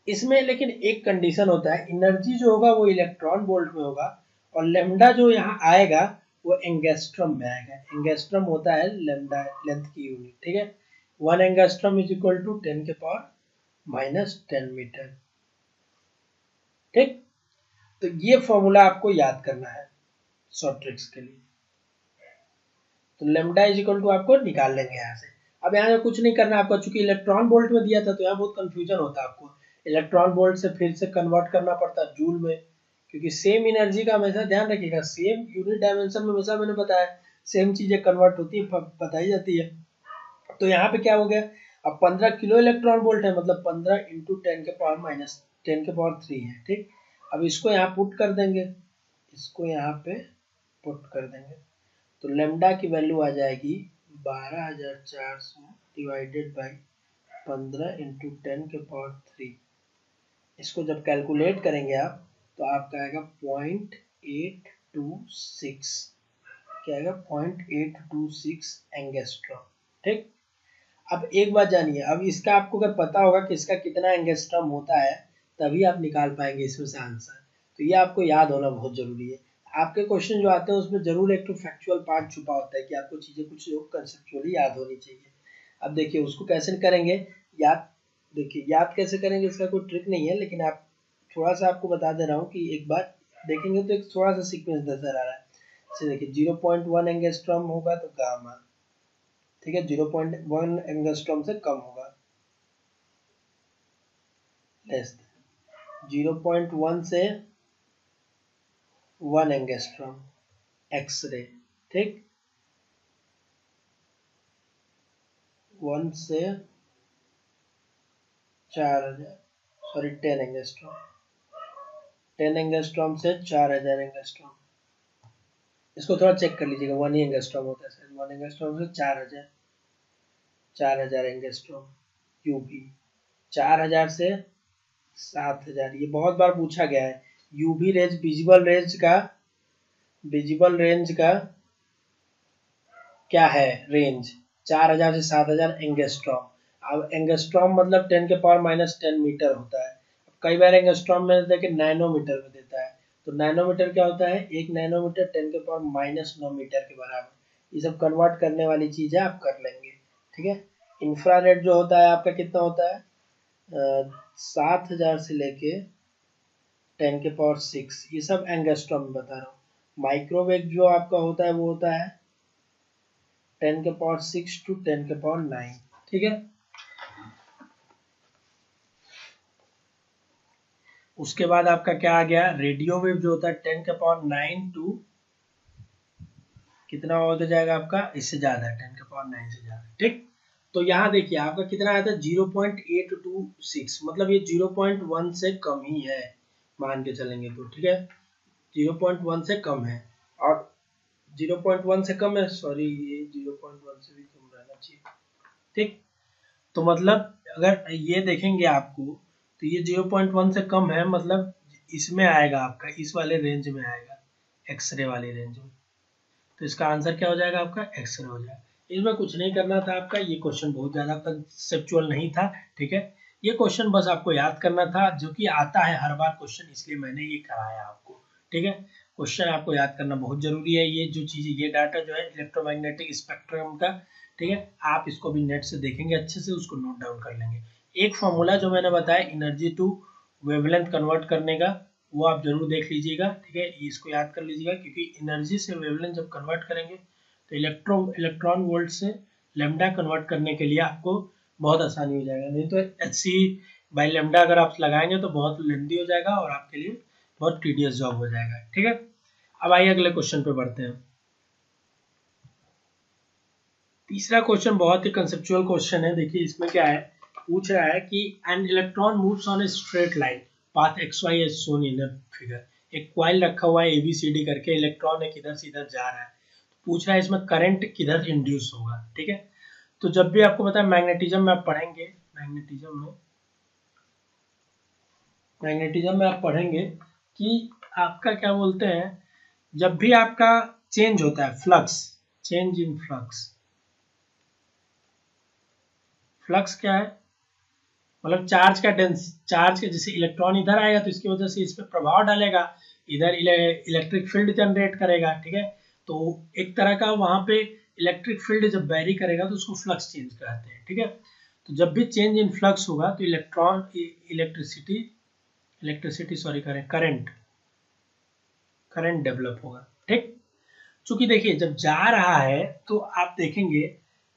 इसमें लेकिन एक कंडीशन होता है, एनर्जी जो होगा वो इलेक्ट्रॉन वोल्ट में होगा, और लेमडा जो यहाँ आएगा वो एंगस्ट्रम में आएगा। एंगस्ट्रम होता है लैम्डा लेंथ की यूनिट, ठीक है। 1 एंगस्ट्रम इज इक्वल टू 10 के पावर -10 मीटर, ठीक। तो ये फॉर्मूला आपको याद करना है शॉर्ट ट्रिक्स के लिए। तो लैम्डा इज इक्वल टू आपको निकाल लेंगे यहाँ से। अब यहाँ से कुछ नहीं करना आपको, चूंकि इलेक्ट्रॉन वोल्ट में दिया था तो यहाँ बहुत कंफ्यूजन होता है आपको। इलेक्ट्रॉन वोल्ट से फिर से कन्वर्ट करना पड़ता है जूल में, क्योंकि सेम एनर्जी का हमेशा ध्यान रखिएगा, सेम यूनिट डायमेंशन में हमेशा मैंने बताया सेम चीजें कन्वर्ट होती है, बताई जाती है। तो यहाँ पे क्या हो गया, अब 15 किलो इलेक्ट्रॉन वोल्ट है, मतलब 15 इंटू 10 के पावर -10 के पावर 3 है, ठीक। अब इसको यहाँ पुट कर देंगे, इसको यहाँ पे पुट कर देंगे, तो लेमडा की वैल्यू आ जाएगी 12,400 डिवाइडेड बाई 15 इंटू 10 के पावर 3। इसको जब कैलकुलेट करेंगे आप तो आपका आएगा 0.826, क्या आएगा 0.826 एंगस्ट्रॉम, ठीक। अब एक बात जानिए, अब इसका आपको अगर पता होगा कि इसका कितना एंगस्ट्रॉम होता है तभी आप निकाल पाएंगे इसमें से आंसर। तो ये आपको याद होना बहुत जरूरी है। आपके क्वेश्चन जो आते हैं उसमें जरूर एक तो फैक्चुअल पार्ट छुपा होता है कि आपको चीजें कुछ कंसेप्चुअली याद होनी चाहिए। अब देखिए उसको कैसे करेंगे याद, देखिए याद कैसे करेंगे इसका कोई ट्रिक नहीं है, लेकिन आप थोड़ा सा आपको बता दे रहा हूँ कि एक बार देखेंगे तो एक थोड़ा सा सीक्वेंस नजर आ रहा है। जैसे देखिए 0.1 एंगस्ट्रॉम होगा तो गामा, ठीक है, 0.1 एंगस्ट्रॉम से कम होगा, लेस 0.1 से 1 एंगस्ट्रॉम एक्सरे, ठीक, 1 से 4000, सॉरी 10 एंगस्ट्रॉम, 10 एंगस्ट्रॉम से 4000 एंगस्ट्रॉम। इसको थोड़ा चेक कर लीजिएगा, 1 ही एंगस्ट्रॉम होता है, 1 एंगस्ट्रॉम से 4000 एंगस्ट्रॉम। यूवी 4000 से 7000, ये बहुत बार पूछा गया है। यूवी रेंज विजिबल रेंज का क्या है रेंज, 4000 से 7000 एंगस्ट्रॉम। अब एंगस्ट्रॉम मतलब 10 के पावर -10 मीटर होता है। कई बार एंगस्ट्रॉम में देखिए नैनोमीटर में देता है, तो नैनोमीटर क्या होता है, 1 नैनोमीटर 10 के पावर -9 मीटर के बराबर। ये सब कन्वर्ट करने वाली चीजें आप कर लेंगे, ठीक है। इंफ्रारेड जो होता है आपका कितना होता है, 7000 से लेके 10 के पावर 6, ये सब एंगस्ट्रॉम में बता रहा हूँ। माइक्रोवेव जो आपका होता है वो होता है 10 के पावर 6 टू 10 के पावर 9, ठीक है। उसके बाद आपका क्या आ गया, रेडियो वेव जो होता है 10 के पावर 9 टू कितना होता जाएगा आपका, इससे ज्यादा है, 10 के पावर 9 से ज्यादा, ठीक। तो यहाँ देखिए आपका कितना आया था 0.826, मतलब ये 0.1 से कम ही है, मान के चलेंगे तो, ठीक है, 0.1 से कम है। और 0.1 से कम है, सॉरी ये 0.1 से भी कम रहना चाहिए, ठीक। तो मतलब अगर ये देखेंगे आपको तो ये 0.1 से कम है, मतलब इसमें आएगा आपका, इस वाले रेंज में आएगा, एक्सरे वाली रेंज में। तो इसका आंसर क्या हो जाएगा आपका, एक्सरे हो जाएगा। इसमें कुछ नहीं करना था आपका, ये क्वेश्चन बहुत ज्यादा कंसेप्चुअल नहीं था, ठीक है। ये क्वेश्चन बस आपको याद करना था, जो कि आता है हर बार क्वेश्चन, इसलिए मैंने ये कराया आपको, ठीक है। क्वेश्चन आपको याद करना बहुत जरूरी है। ये जो चीज, ये डाटा जो है इलेक्ट्रोमैग्नेटिक स्पेक्ट्रम का, ठीक है, आप इसको भी नेट से देखेंगे अच्छे से, उसको नोट डाउन कर लेंगे। एक फॉर्मूला जो मैंने बताया एनर्जी टू वेवलेंथ कन्वर्ट करने का, वो आप जरूर देख लीजिएगा, ठीक है, इसको याद कर लीजिएगा, क्योंकि एनर्जी से वेवलेंथ जब कन्वर्ट करेंगे तो इलेक्ट्रॉन वोल्ट से लैम्डा कन्वर्ट करने के लिए आपको बहुत आसानी हो जाएगा। नहीं तो hc/λ अगर आप लगाएंगे तो बहुत लेंदी हो जाएगा और आपके लिए बहुत टीडियस जॉब हो जाएगा, ठीक है। अब आइए अगले क्वेश्चन पे बढ़ते हैं। तीसरा क्वेश्चन बहुत ही कंसेप्चुअल क्वेश्चन है। देखिए इसमें क्या है, पूछ रहा है कि an electron moves on a straight line path xy as shown in the figure. एक कॉइल रखा हुआ है ABCD करके, इलेक्ट्रॉन एक इधर से इधर जा रहा है, पूछ रहा है इसमें करंट किधर इंड्यूस होगा, ठीक है। तो जब भी आपको पता है मैग्नेटिज्म में आप पढ़ेंगे, मैग्नेटिज्म में आप पढ़ेंगे कि आपका क्या बोलते हैं, जब भी आपका चेंज होता है फ्लक्स, चेंज इन फ्लक्स क्या है, मतलब चार्ज का चार्ज के, जैसे इलेक्ट्रॉन इधर आएगा तो इसकी वजह से इस पर प्रभाव डालेगा, इधर इलेक्ट्रिक फील्ड जनरेट करेगा, ठीक है। तो एक तरह का वहां पे इलेक्ट्रिक फील्ड जब वेरी करेगा तो उसको फ्लक्स चेंज कहते हैं, ठीक है। तो जब भी चेंज इन फ्लक्स होगा तो इलेक्ट्रिसिटी सॉरी करें करंट डेवलप होगा, ठीक। चूंकि देखिए जब जा रहा है तो आप देखेंगे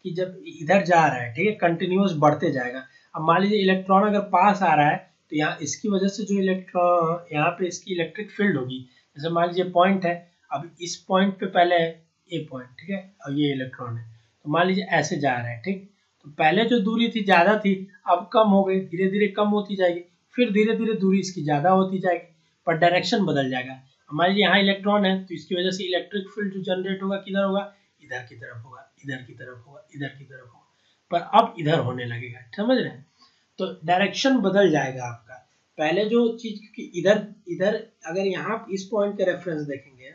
कि जब इधर जा रहा है, ठीक है, कंटिन्यूअस बढ़ते जाएगा। अब मान लीजिए इलेक्ट्रॉन अगर पास आ रहा है तो यहाँ इसकी वजह से जो इलेक्ट्रॉन यहाँ पे इसकी इलेक्ट्रिक फील्ड होगी, जैसे मान लीजिए पॉइंट है, अब इस पॉइंट पे पहले है ए पॉइंट, ठीक है, और ये इलेक्ट्रॉन है, तो मान लीजिए ऐसे जा रहा है, ठीक। तो पहले जो दूरी थी ज्यादा थी, अब कम हो गई, धीरे धीरे कम होती जाएगी, फिर धीरे धीरे दूरी इसकी ज्यादा होती जाएगी, पर डायरेक्शन बदल जाएगा। मान लीजिए यहाँ इलेक्ट्रॉन है तो इसकी वजह से इलेक्ट्रिक फील्ड जो जनरेट होगा किधर होगा, इधर की तरफ होगा, इधर की तरफ होगा, इधर की तरफ होगा, पर अब इधर होने लगेगा, समझ रहे हैं। तो डायरेक्शन बदल जाएगा आपका। पहले जो चीज की इधर इधर अगर यहाँ इस पॉइंट का रेफरेंस देखेंगे,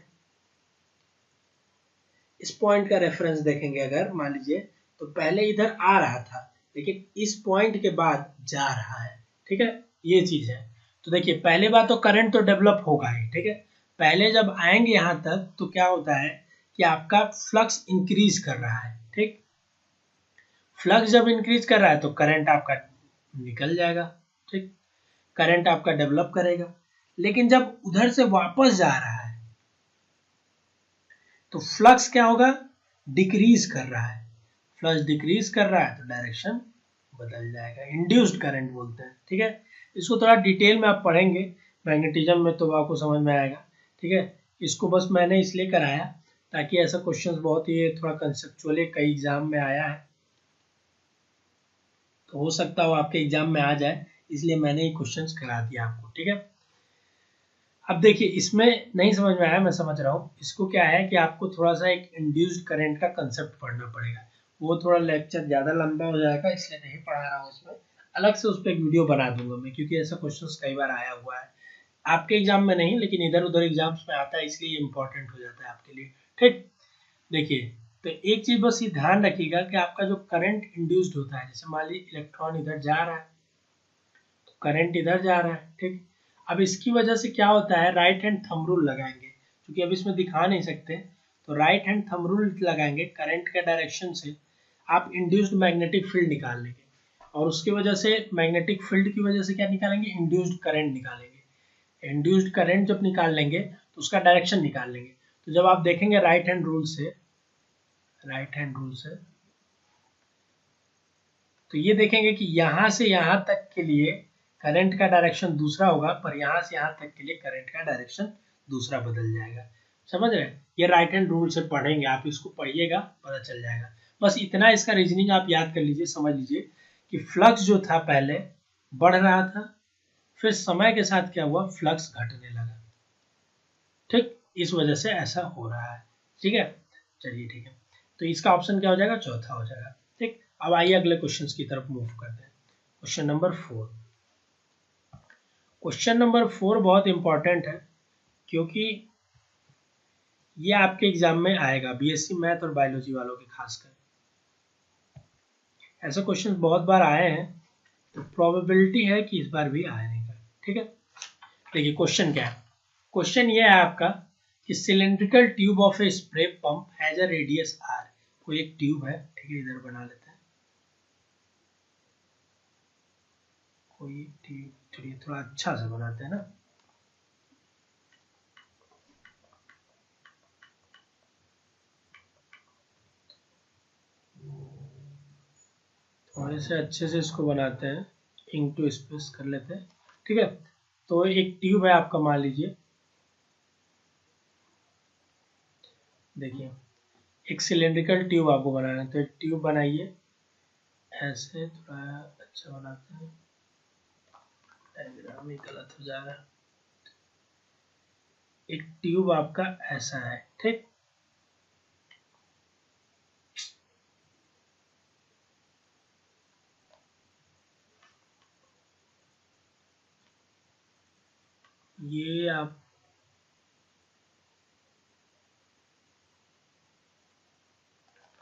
इस पॉइंट का रेफरेंस देखेंगे अगर मान लीजिए, तो पहले इधर आ रहा था लेकिन इस पॉइंट के बाद जा रहा है, ठीक है, ये चीज है। तो देखिए पहले बात तो करंट तो डेवलप होगा ही, ठीक है। पहले जब आएंगे यहाँ तक तो क्या होता है कि आपका फ्लक्स इंक्रीज कर रहा है, ठीक। फ्लक्स जब इंक्रीज कर रहा है तो करंट आपका निकल जाएगा, ठीक, करंट आपका डेवलप करेगा। लेकिन जब उधर से वापस जा रहा है तो फ्लक्स क्या होगा, डिक्रीज कर रहा है, फ्लक्स डिक्रीज कर रहा है तो डायरेक्शन बदल जाएगा, इंड्यूस्ड करंट बोलते हैं, ठीक है। इसको थोड़ा डिटेल में आप पढ़ेंगे मैग्नेटिज्म में तो आपको समझ में आएगा, ठीक है। इसको बस मैंने इसलिए कराया ताकि ऐसा क्वेश्चंस बहुत ही थोड़ा कंसेप्चुअली कई एग्जाम में आया है, तो हो सकता हो आपके एग्जाम में आ जाए, इसलिए मैंने ये क्वेश्चंस करा दिया आपको, ठीक है। अब देखिए इसमें नहीं समझ में आया, मैं समझ रहा हूँ, इसको क्या है कि आपको थोड़ा सा एक इंड्यूस्ड करंट का कंसेप्ट पढ़ना पड़ेगा, वो थोड़ा लेक्चर ज़्यादा लंबा हो जाएगा इसलिए नहीं पढ़ा रहा हूँ इसमें, अलग से उस पर एक वीडियो बना दूंगा मैं, क्योंकि ऐसा क्वेश्चन कई बार आया हुआ है, आपके एग्जाम में नहीं लेकिन इधर उधर एग्जाम्स में आता है, इसलिए इम्पोर्टेंट हो जाता है आपके लिए, ठीक। देखिए तो एक चीज बस ये ध्यान रखिएगा कि आपका जो करंट इंड्यूस्ड होता है, जैसे मान लीजिए इलेक्ट्रॉन इधर जा रहा है तो करंट इधर जा रहा है, ठीक। अब इसकी वजह से क्या होता है, राइट हैंड थंब रूल लगाएंगे, क्योंकि अब इसमें दिखा नहीं सकते, तो राइट हैंड थंब रूल लगाएंगे, करंट के डायरेक्शन से आप इंड्यूस्ड मैग्नेटिक फील्ड निकाल लेंगे, और उसकी वजह से मैग्नेटिक फील्ड की वजह से क्या निकालेंगे, इंड्यूस्ड करंट निकालेंगे। इंड्यूस्ड करंट जब निकाल लेंगे तो उसका डायरेक्शन निकाल लेंगे। तो जब आप देखेंगे राइट हैंड रूल से, तो ये देखेंगे कि यहाँ से यहाँ तक के लिए करंट का डायरेक्शन दूसरा होगा, पर यहाँ से यहाँ तक के लिए करंट का डायरेक्शन दूसरा बदल जाएगा, समझ रहे हैं। ये राइट हैंड रूल से पढ़ेंगे, आप इसको पढ़िएगा पता चल जाएगा। बस इतना इसका रीजनिंग आप याद कर लीजिए, समझ लीजिए कि फ्लक्स जो था पहले बढ़ रहा था, फिर समय के साथ क्या हुआ, फ्लक्स घटने लगा, ठीक, इस वजह से ऐसा हो रहा है, ठीक है। चलिए ठीक है, तो इसका ऑप्शन क्या हो जाएगा, चौथा हो जाएगा, ठीक। अब आइए अगले क्वेश्चंस की तरफ मूव करते हैं। क्वेश्चन नंबर 4, क्वेश्चन नंबर 4 बहुत इंपॉर्टेंट है, क्योंकि ये आपके एग्जाम में आएगा, बीएससी मैथ और बायोलॉजी वालों के खासकर ऐसे क्वेश्चन बहुत बार आए हैं, तो प्रोबेबिलिटी है कि इस बार भी आएगा, ठीक है। देखिए क्वेश्चन क्या है, क्वेश्चन ये है आपका कि cylindrical tube of a spray pump has a radius R, कोई एक ट्यूब है, ठीक है, इधर बना लेते हैं कोई ट्यूब, चलिए थोड़ा अच्छा से बनाते हैं ना, थोड़े से अच्छे से इसको बनाते हैं, इंक टू स्पेस कर लेते हैं, ठीक है। तो एक ट्यूब है आपका, मान लीजिए, देखिए एक सिलेंड्रिकल ट्यूब आपको बनाना है, तो एक ट्यूब बनाइए, ऐसे थोड़ा अच्छा बनाते हैं, डायग्राम ही गलत हो जा रहा है, एक ट्यूब आपका ऐसा है, ठीक। ये आप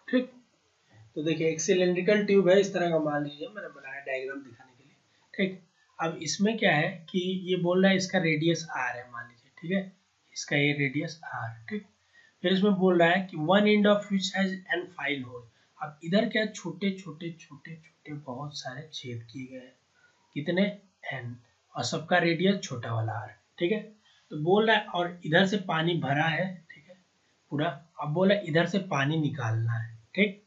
ठीक, तो देखिए एक सिलेंड्रिकल ट्यूब है इस तरह का, मान लीजिए मैंने बनाया डायग्राम दिखाने के लिए, ठीक। अब इसमें क्या है कि ये बोल रहा है इसका रेडियस आर है, मान लीजिए, ठीक है, इसका ये रेडियस आर, ठीक। फिर इसमें बोल रहा है कि one end of which has an fine hole. अब इधर क्या छोटे छोटे छोटे छोटे बहुत सारे छेद किए गए हैं, कितने एन, और सबका रेडियस छोटा वाला आर, ठीक है। तो बोल रहा है और इधर से पानी भरा है, ठीक है पूरा। अब बोला इधर से पानी निकालना है, ठीक।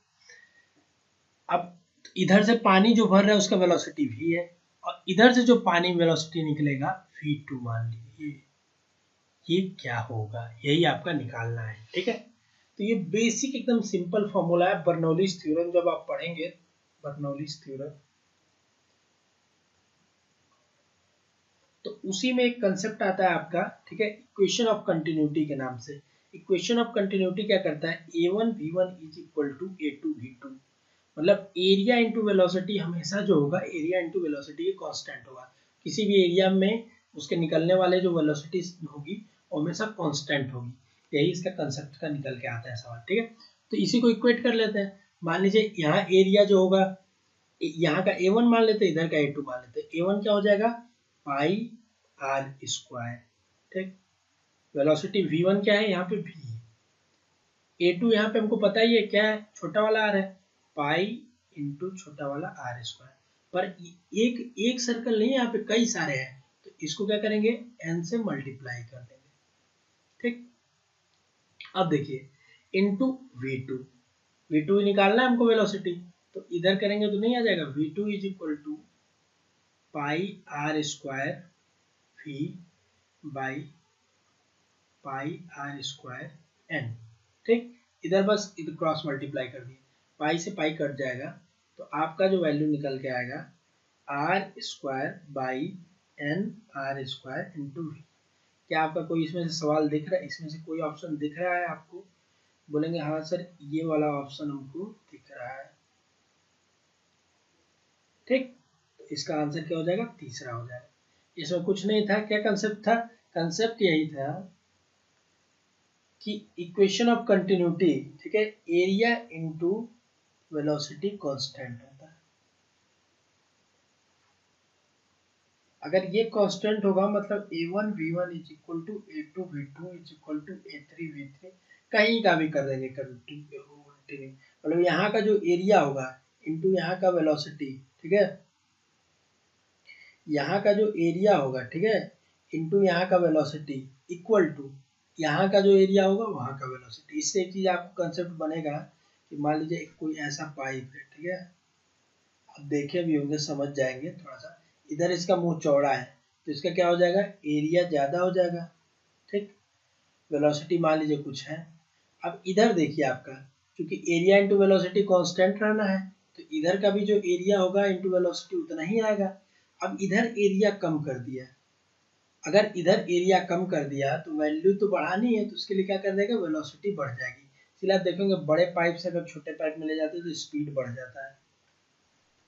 अब इधर से पानी जो भर रहा है उसका वेलोसिटी v है, और इधर से जो पानी वेलोसिटी निकलेगा v2 मान लीजिए। ये क्या होगा, यही आपका निकालना है, ठीक है। तो ये बेसिक एकदम सिंपल फॉर्मूला है, बर्नौलीज थ्योरम जब आप पढ़ेंगे, बर्नौलीज थ्योरम, तो उसी में एक कंसेप्ट आता है आपका, ठीक है, इक्वेशन ऑफ कंटिन्यूटी के नाम से। इक्वेशन ऑफ कंटिन्यूटी क्या करता है, a1 v1 is equal to a2 v2, मतलब एरिया इंटू वेलोसिटी हमेशा जो होगा, एरिया इंटू वेलोसिटी ये कांस्टेंट होगा। किसी भी एरिया में उसके निकलने वाले जो वेलोसिटी होगी वो हमेशा कांस्टेंट होगी। यही इसका कंसेप्ट का निकल के आता है सवाल, ठीक है। तो इसी को इक्वेट कर लेते हैं। मान लीजिए यहाँ एरिया जो होगा, यहाँ का a1 मान लेते हैं, इधर का a2 मान लेते हैं। a1 क्या हो जाएगा, पाई आर स्क्वायर, ठीक। वेलोसिटी v1 क्या है, यहाँ पे v है। a2 यहाँ पे हमको पता ही है क्या है, छोटा वाला r है, पाई इंटू छोटा वाला आर स्क्वायर। पर एक एक सर्कल नहीं है, यहाँ पे कई सारे हैं, तो इसको क्या करेंगे, n से मल्टीप्लाई कर देंगे, ठीक। अब देखिए इंटू v2, v2 निकालना है हमको वेलोसिटी, तो इधर करेंगे तो नहीं आ जाएगा, v2 is equal to pi R square v by pi R square N, ठीक। इधर बस इधर क्रॉस मल्टीप्लाई कर दिए, पाई से पाई कट जाएगा, तो आपका जो वैल्यू निकल के आएगा R square by N R square into V. क्या आपका कोई इसमें से सवाल दिख रहा है, इसमें से कोई ऑप्शन दिख रहा है आपको, बोलेंगे हाँ सर ये वाला ऑप्शन हमको दिख रहा है, ठीक। तो इसका आंसर क्या हो जाएगा, तीसरा हो जाएगा। इसमें कुछ नहीं था, क्या कंसेप्ट था, कंसेप्ट यही था कि इक्वेशन ऑफ कंटिन्यूटी, ठीक है, एरिया इनटू वेलोसिटी कांस्टेंट होता है। अगर ये कांस्टेंट होगा मतलब a1 v1 is equal to a2 v2 is equal to a3 v3, कहीं का भी कर देंगे कंटिन्यू, मतलब यहाँ का जो एरिया होगा इनटू यहाँ का वेलोसिटी, ठीक है, यहाँ का जो एरिया होगा, ठीक है, इनटू यहाँ का वेलोसिटी इक्वल टू यहाँ का जो एरिया होगा वहाँ का वेलोसिटी। इससे एक चीज आपको कंसेप्ट बनेगा कि मान लीजिए कोई ऐसा पाइप है, ठीक है, आप देखे भी होंगे समझ जाएंगे थोड़ा सा, इधर इसका मुंह चौड़ा है तो इसका क्या हो जाएगा, एरिया ज्यादा हो जाएगा, ठीक। वेलोसिटी मान लीजिए कुछ है। अब इधर देखिए आपका, क्योंकि एरिया इंटू वेलोसिटी कांस्टेंट रहना है, तो इधर का भी जो एरिया होगा इंटू वेलोसिटी उतना ही आएगा। अब इधर एरिया कम कर दिया, अगर इधर एरिया कम कर दिया तो वैल्यू तो बढ़ानी है, तो उसके लिए क्या कर देगा, वेलोसिटी बढ़ जाएगी। इसलिए आप देखेंगे बड़े पाइप से अगर छोटे पाइप में ले जाते हैं तो स्पीड बढ़ जाता है,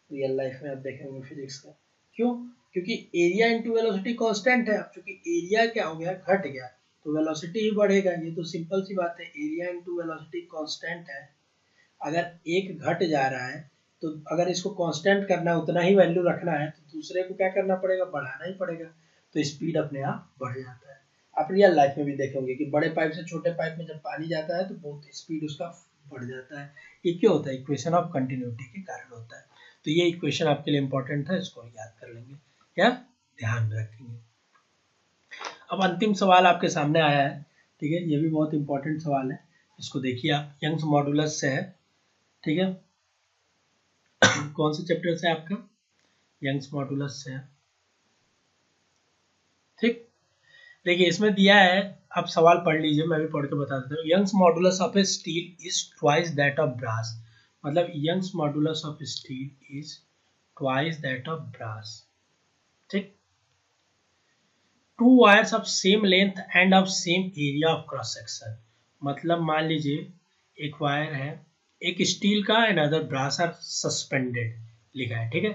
रियल लाइफ में आप देखेंगे फिजिक्स का। क्यों, क्योंकि एरिया इंटू वेलोसिटी कांस्टेंट है, अब चूंकि एरिया क्या हो गया, घट गया, तो वेलोसिटी ही बढ़ेगा। ये तो सिंपल सी बात है, एरिया इंटू वेलोसिटी कांस्टेंट है, अगर एक घट जा रहा है तो अगर इसको कांस्टेंट करना है, उतना ही वैल्यू रखना है, तो दूसरे को क्या करना पड़ेगा, बढ़ाना ही पड़ेगा, तो स्पीड अपने आप बढ़ जाता है। आप रियल लाइफ में भी देखेंगे कि बड़े पाइप से छोटे पाइप में जब पानी जाता है तो बहुत स्पीड उसका बढ़ जाता है। ये क्यों होता है, इक्वेशन ऑफ कंटिन्यूटी के कारण होता है। तो ये इक्वेशन आपके लिए इंपॉर्टेंट था, इसको याद कर लेंगे या ध्यान में रखेंगे। अब अंतिम सवाल आपके सामने आया है, ठीक है, ये भी बहुत इंपॉर्टेंट सवाल है, इसको देखिए आप, यंग्स मॉडुलस से है, ठीक है। कौन से चैप्टर से आपका, यंग्स मॉडुलस से है, ठीक। देखिए इसमें दिया है, आप सवाल पढ़ लीजिए, मैं भी पढ़ के बता देता हूँ। Young's modulus of a steel is twice that of brass, मतलब Young's modulus of steel is twice that of brass, ठीक। Two wires of same length and of same area of cross section, मतलब मान लीजिए एक वायर है, एक स्टील का and other brass are suspended लिखा है, ठीक है।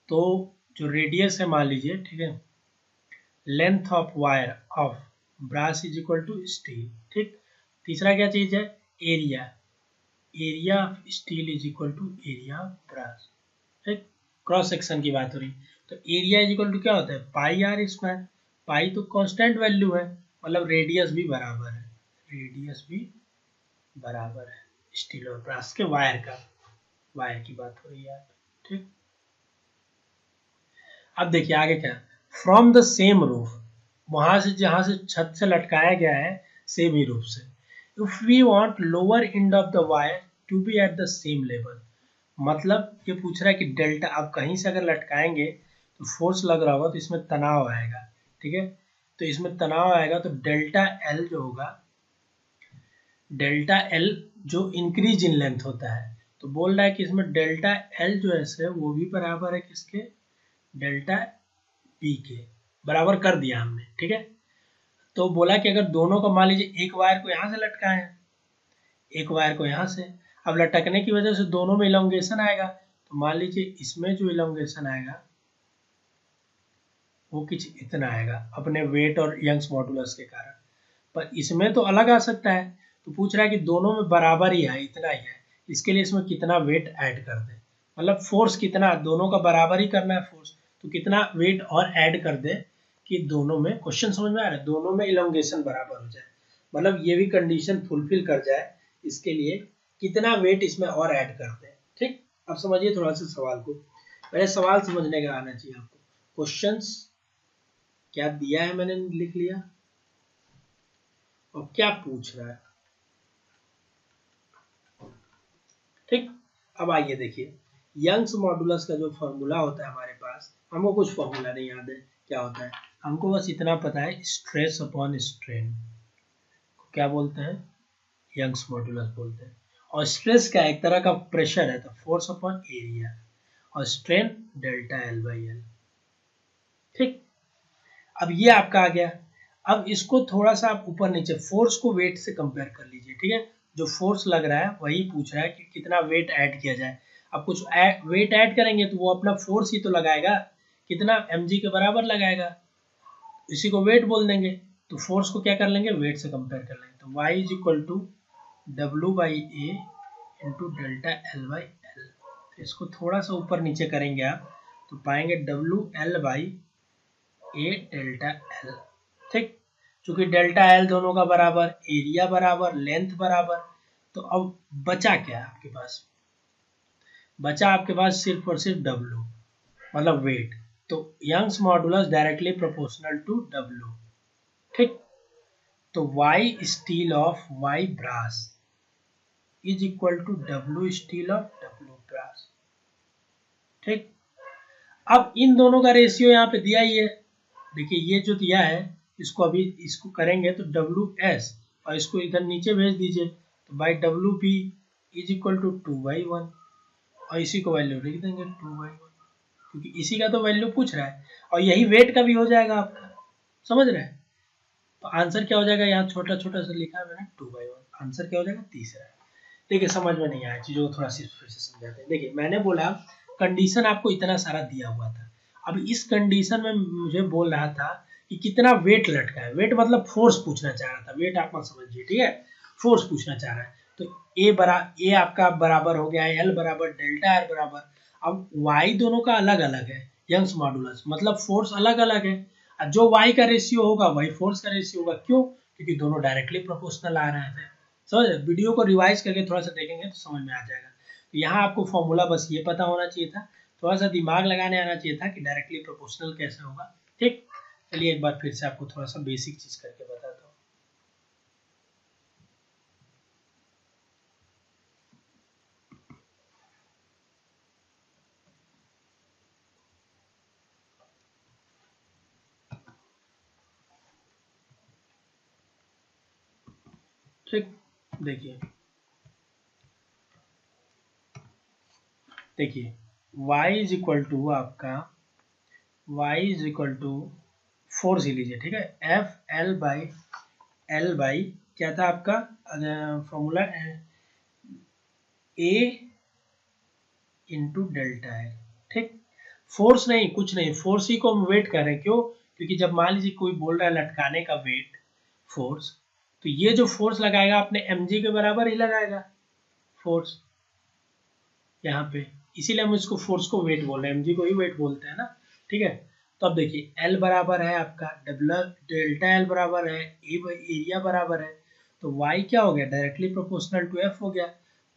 तो जो रेडियस है मान लीजिए, ठीक है, length of wire of brass is equal to steel, ठीक। तीसरा क्या चीज है, area, area of steel is equal to area of brass, ठीक। क्रॉस सेक्शन की बात हो रही, तो एरिया इज इक्वल टू क्या होता है, पाई आर स्क्वायर, पाई तो कांस्टेंट वैल्यू है, मतलब रेडियस भी बराबर है, रेडियस भी बराबर है स्टील और ब्रास के वायर का, वायर की बात हो रही है यहाँ पे, ठीक। अब देखिए आगे क्या, फ्रॉम द सेम रूफ, वहां से जहां से छत से लटकाया गया है सेम ही रूफ से, if we want lower end of the wire to be at the same level, मतलब ये पूछ रहा है कि डेल्टा, आप कहीं से अगर लटकाएंगे तो फोर्स लग रहा होगा तो इसमें तनाव आएगा, ठीक है। तो इसमें तनाव आएगा तो डेल्टा एल जो होगा, डेल्टा एल जो इंक्रीज इन लेंथ होता है, तो बोल रहा है कि इसमें डेल्टा एल जो है वो भी बराबर है किसके, डेल्टा पी के, बराबर कर दिया हमने, ठीक है। तो बोला कि अगर दोनों को मान लीजिए एक वायर को यहाँ से लटकाए हैं, एक वायर को यहाँ से, अब लटकने की वजह से दोनों में इलोंगेशन आएगा, तो मान लीजिए इसमें जो इलोंगेशन आएगा वो कुछ इतना आएगा अपने वेट और यंग्स मॉडुलस के कारण, पर इसमें तो अलग आ सकता है, तो पूछ रहा है कि दोनों में बराबर ही है, इतना ही है, इसके लिए इसमें कितना वेट ऐड कर दे, मतलब फोर्स कितना, दोनों का बराबर ही करना है फोर्स, तो कितना वेट और ऐड कर दे कि दोनों में, क्वेश्चन समझ में आ रहा है, दोनों में इलोंगेशन बराबर हो जाए, मतलब ये भी कंडीशन फुलफिल कर जाए, इसके लिए कितना वेट इसमें और ऐड कर दे, ठीक। अब समझिए थोड़ा सा सवाल को, पहले सवाल समझने का आना चाहिए आपको, क्वेश्चंस क्या दिया है मैंने लिख लिया और क्या पूछ रहा है, ठीक। अब आइए देखिए, यंग्स मॉडुलस का जो फॉर्मूला होता है हमारे पास, हमको कुछ फॉर्मूला नहीं याद है क्या होता है, हमको बस इतना पता है स्ट्रेस अपॉन स्ट्रेन, क्या बोलते हैं, यंग्स मॉडुलस बोलते हैं, और स्ट्रेस क्या एक तरह का प्रेशर है, तो फोर्स अपॉन एरिया, और strain delta L by L, ठीक। अब ये आपका आ गया, अब इसको थोड़ा सा आप ऊपर नीचे फोर्स को वेट से कंपेयर कर लीजिए, ठीक है, जो फोर्स लग रहा है वही पूछ रहा है कि कितना वेट ऐड किया जाए, अब कुछ वेट ऐड करेंगे तो वो अपना फोर्स ही तो लगाएगा, कितना mg के बराबर लगाएगा, इसी को वेट बोल देंगे, तो फोर्स को क्या कर लेंगे, वेट से कंपेयर कर लेंगे, तो y is equal to W by A into delta L by L, तो इसको थोड़ा सा ऊपर नीचे करेंगे आप तो पाएंगे W L by A delta L, ठीक। चूंकि डेल्टा एल दोनों का बराबर, एरिया बराबर, लेंथ बराबर, तो अब बचा क्या है आपके पास, बचा आपके पास सिर्फ और सिर्फ डब्ल्यू, मतलब वेट, तो Young's modulus directly proportional to W, ठीक। तो Y steel of Y brass is equal to W steel of W brass, ठीक। अब इन दोनों का रेशियो यहाँ पे दिया ही है, देखिए ये जो दिया है इसको अभी इसको करेंगे तो डब्ल्यू एस और इसको इधर नीचे भेज दीजिए, तो by W B is equal to 2/1, और इसी को वैल्यू लिख देंगे 2/1, क्योंकि इसी का तो वैल्यू पूछ रहा है, और यही वेट का भी हो जाएगा आपका, समझ रहे हैं। तो आंसर क्या हो जाएगा, यहाँ छोटा छोटा सा लिखा है मैंने 2/1, आंसर क्या हो जाएगा, तीसरा। देखिए समझ में नहीं आया, चीजों को थोड़ा सी फिर से समझाते हैं। देखिए मैंने बोला कंडीशन आपको इतना सारा दिया हुआ था, अब इस कंडीशन में मुझे बोल रहा था कि कितना वेट लटका है, वेट मतलब फोर्स पूछना चाह रहा था, वेट आप मत समझिए, ठीक है, फोर्स पूछना चाह रहा है, तो ए आपका बराबर हो गया है एल बराबर डेल्टा आर बराबर, अब वाई दोनों का अलग अलग है, यंग्स मॉडुलस मतलब फोर्स अलग अलग है, और जो वाई का रेशियो होगा वही फोर्स का रेशियो होगा, क्यों, क्योंकि दोनों डायरेक्टली प्रोपोर्शनल आ रहे थे, समझ रहे, वीडियो को रिवाइज करके थोड़ा सा देखेंगे तो समझ में आ जाएगा। तो यहाँ आपको फॉर्मूला बस ये पता होना चाहिए था, थोड़ा सा दिमाग लगाने आना चाहिए था कि डायरेक्टली प्रोपोर्शनल कैसे होगा, ठीक। चलिए एक बार फिर से आपको थोड़ा सा बेसिक चीज करके बताता हूँ। ठीक, देखिए देखिए y इज इक्वल टू आपका, y is equal to force ही लीजिए, ठीक है, एफ एल बाई क्या था आपका फॉर्मूला, ए इंटू डेल्टा है, ठीक। फोर्स नहीं, कुछ नहीं, फोर्स ही को हम वेट कर रहे हैं, क्यों, क्योंकि जब मान लीजिए कोई बोल रहा है लटकाने का वेट फोर्स, तो ये जो फोर्स लगाएगा अपने mg के बराबर ही लगाएगा फोर्स यहाँ पे, इसीलिए हम इसको फोर्स को वेट बोल रहे हैं, mg को ही वेट बोलते हैं ना, ठीक है। तो अब देखिए L बराबर है आपका डेल्टा एल बराबर है ए एरिया बराबर है, तो y क्या हो गया, डायरेक्टली प्रोपोर्शनल टू f हो गया।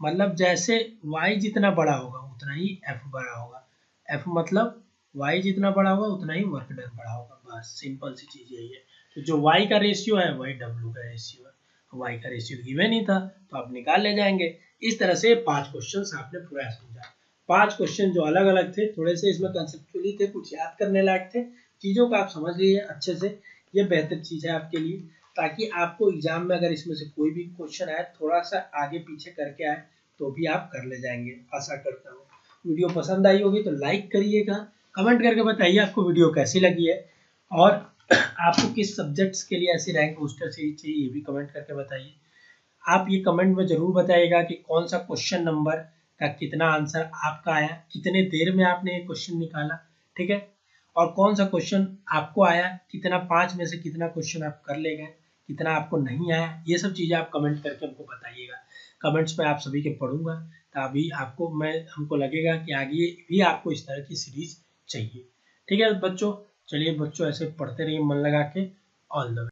मतलब जैसे y जितना बड़ा होगा उतना ही f बड़ा होगा, f मतलब y जितना बड़ा होगा उतना ही वर्क डन बड़ा होगा। बस सिंपल सी चीज यही है। तो जो y का रेशियो है वही w का रेशियो है। y का रेशियो गिवन ही था तो आप निकाल ले जाएंगे। इस तरह से 5 क्वेश्चन आपने पूरा समझा। 5 क्वेश्चन जो अलग अलग थे, थोड़े से इसमें कंसेप्चुअली थे, कुछ याद करने लायक थे, चीज़ों को आप समझ लीजिए अच्छे से। ये बेहतर चीज़ है आपके लिए, ताकि आपको एग्जाम में अगर इसमें से कोई भी क्वेश्चन आए, थोड़ा सा आगे पीछे करके आए तो भी आप कर ले जाएंगे, आशा करता हूँ। वीडियो पसंद आई होगी तो लाइक करिएगा, कमेंट करके बताइए आपको वीडियो कैसी लगी है, और आपको किस सब्जेक्ट्स के लिए ऐसी रैंक बूस्टर सीरीज चाहिए ये भी कमेंट करके बताइए। आप ये कमेंट में जरूर बताइएगा कि कौन सा क्वेश्चन नंबर का कितना आंसर आपका आया, कितने देर में आपने ये क्वेश्चन निकाला, ठीक है, और कौन सा क्वेश्चन आपको आया, कितना 5 में से कितना क्वेश्चन आप कर ले गए, कितना आपको नहीं आया। ये सब चीज़ें आप कमेंट करके हमको बताइएगा। कमेंट्स में आप सभी के पढ़ूंगा, तभी आपको हमको लगेगा कि आगे भी आपको इस तरह की सीरीज चाहिए। ठीक है बच्चों, चलिए बच्चों ऐसे पढ़ते रहिए मन लगा के। All the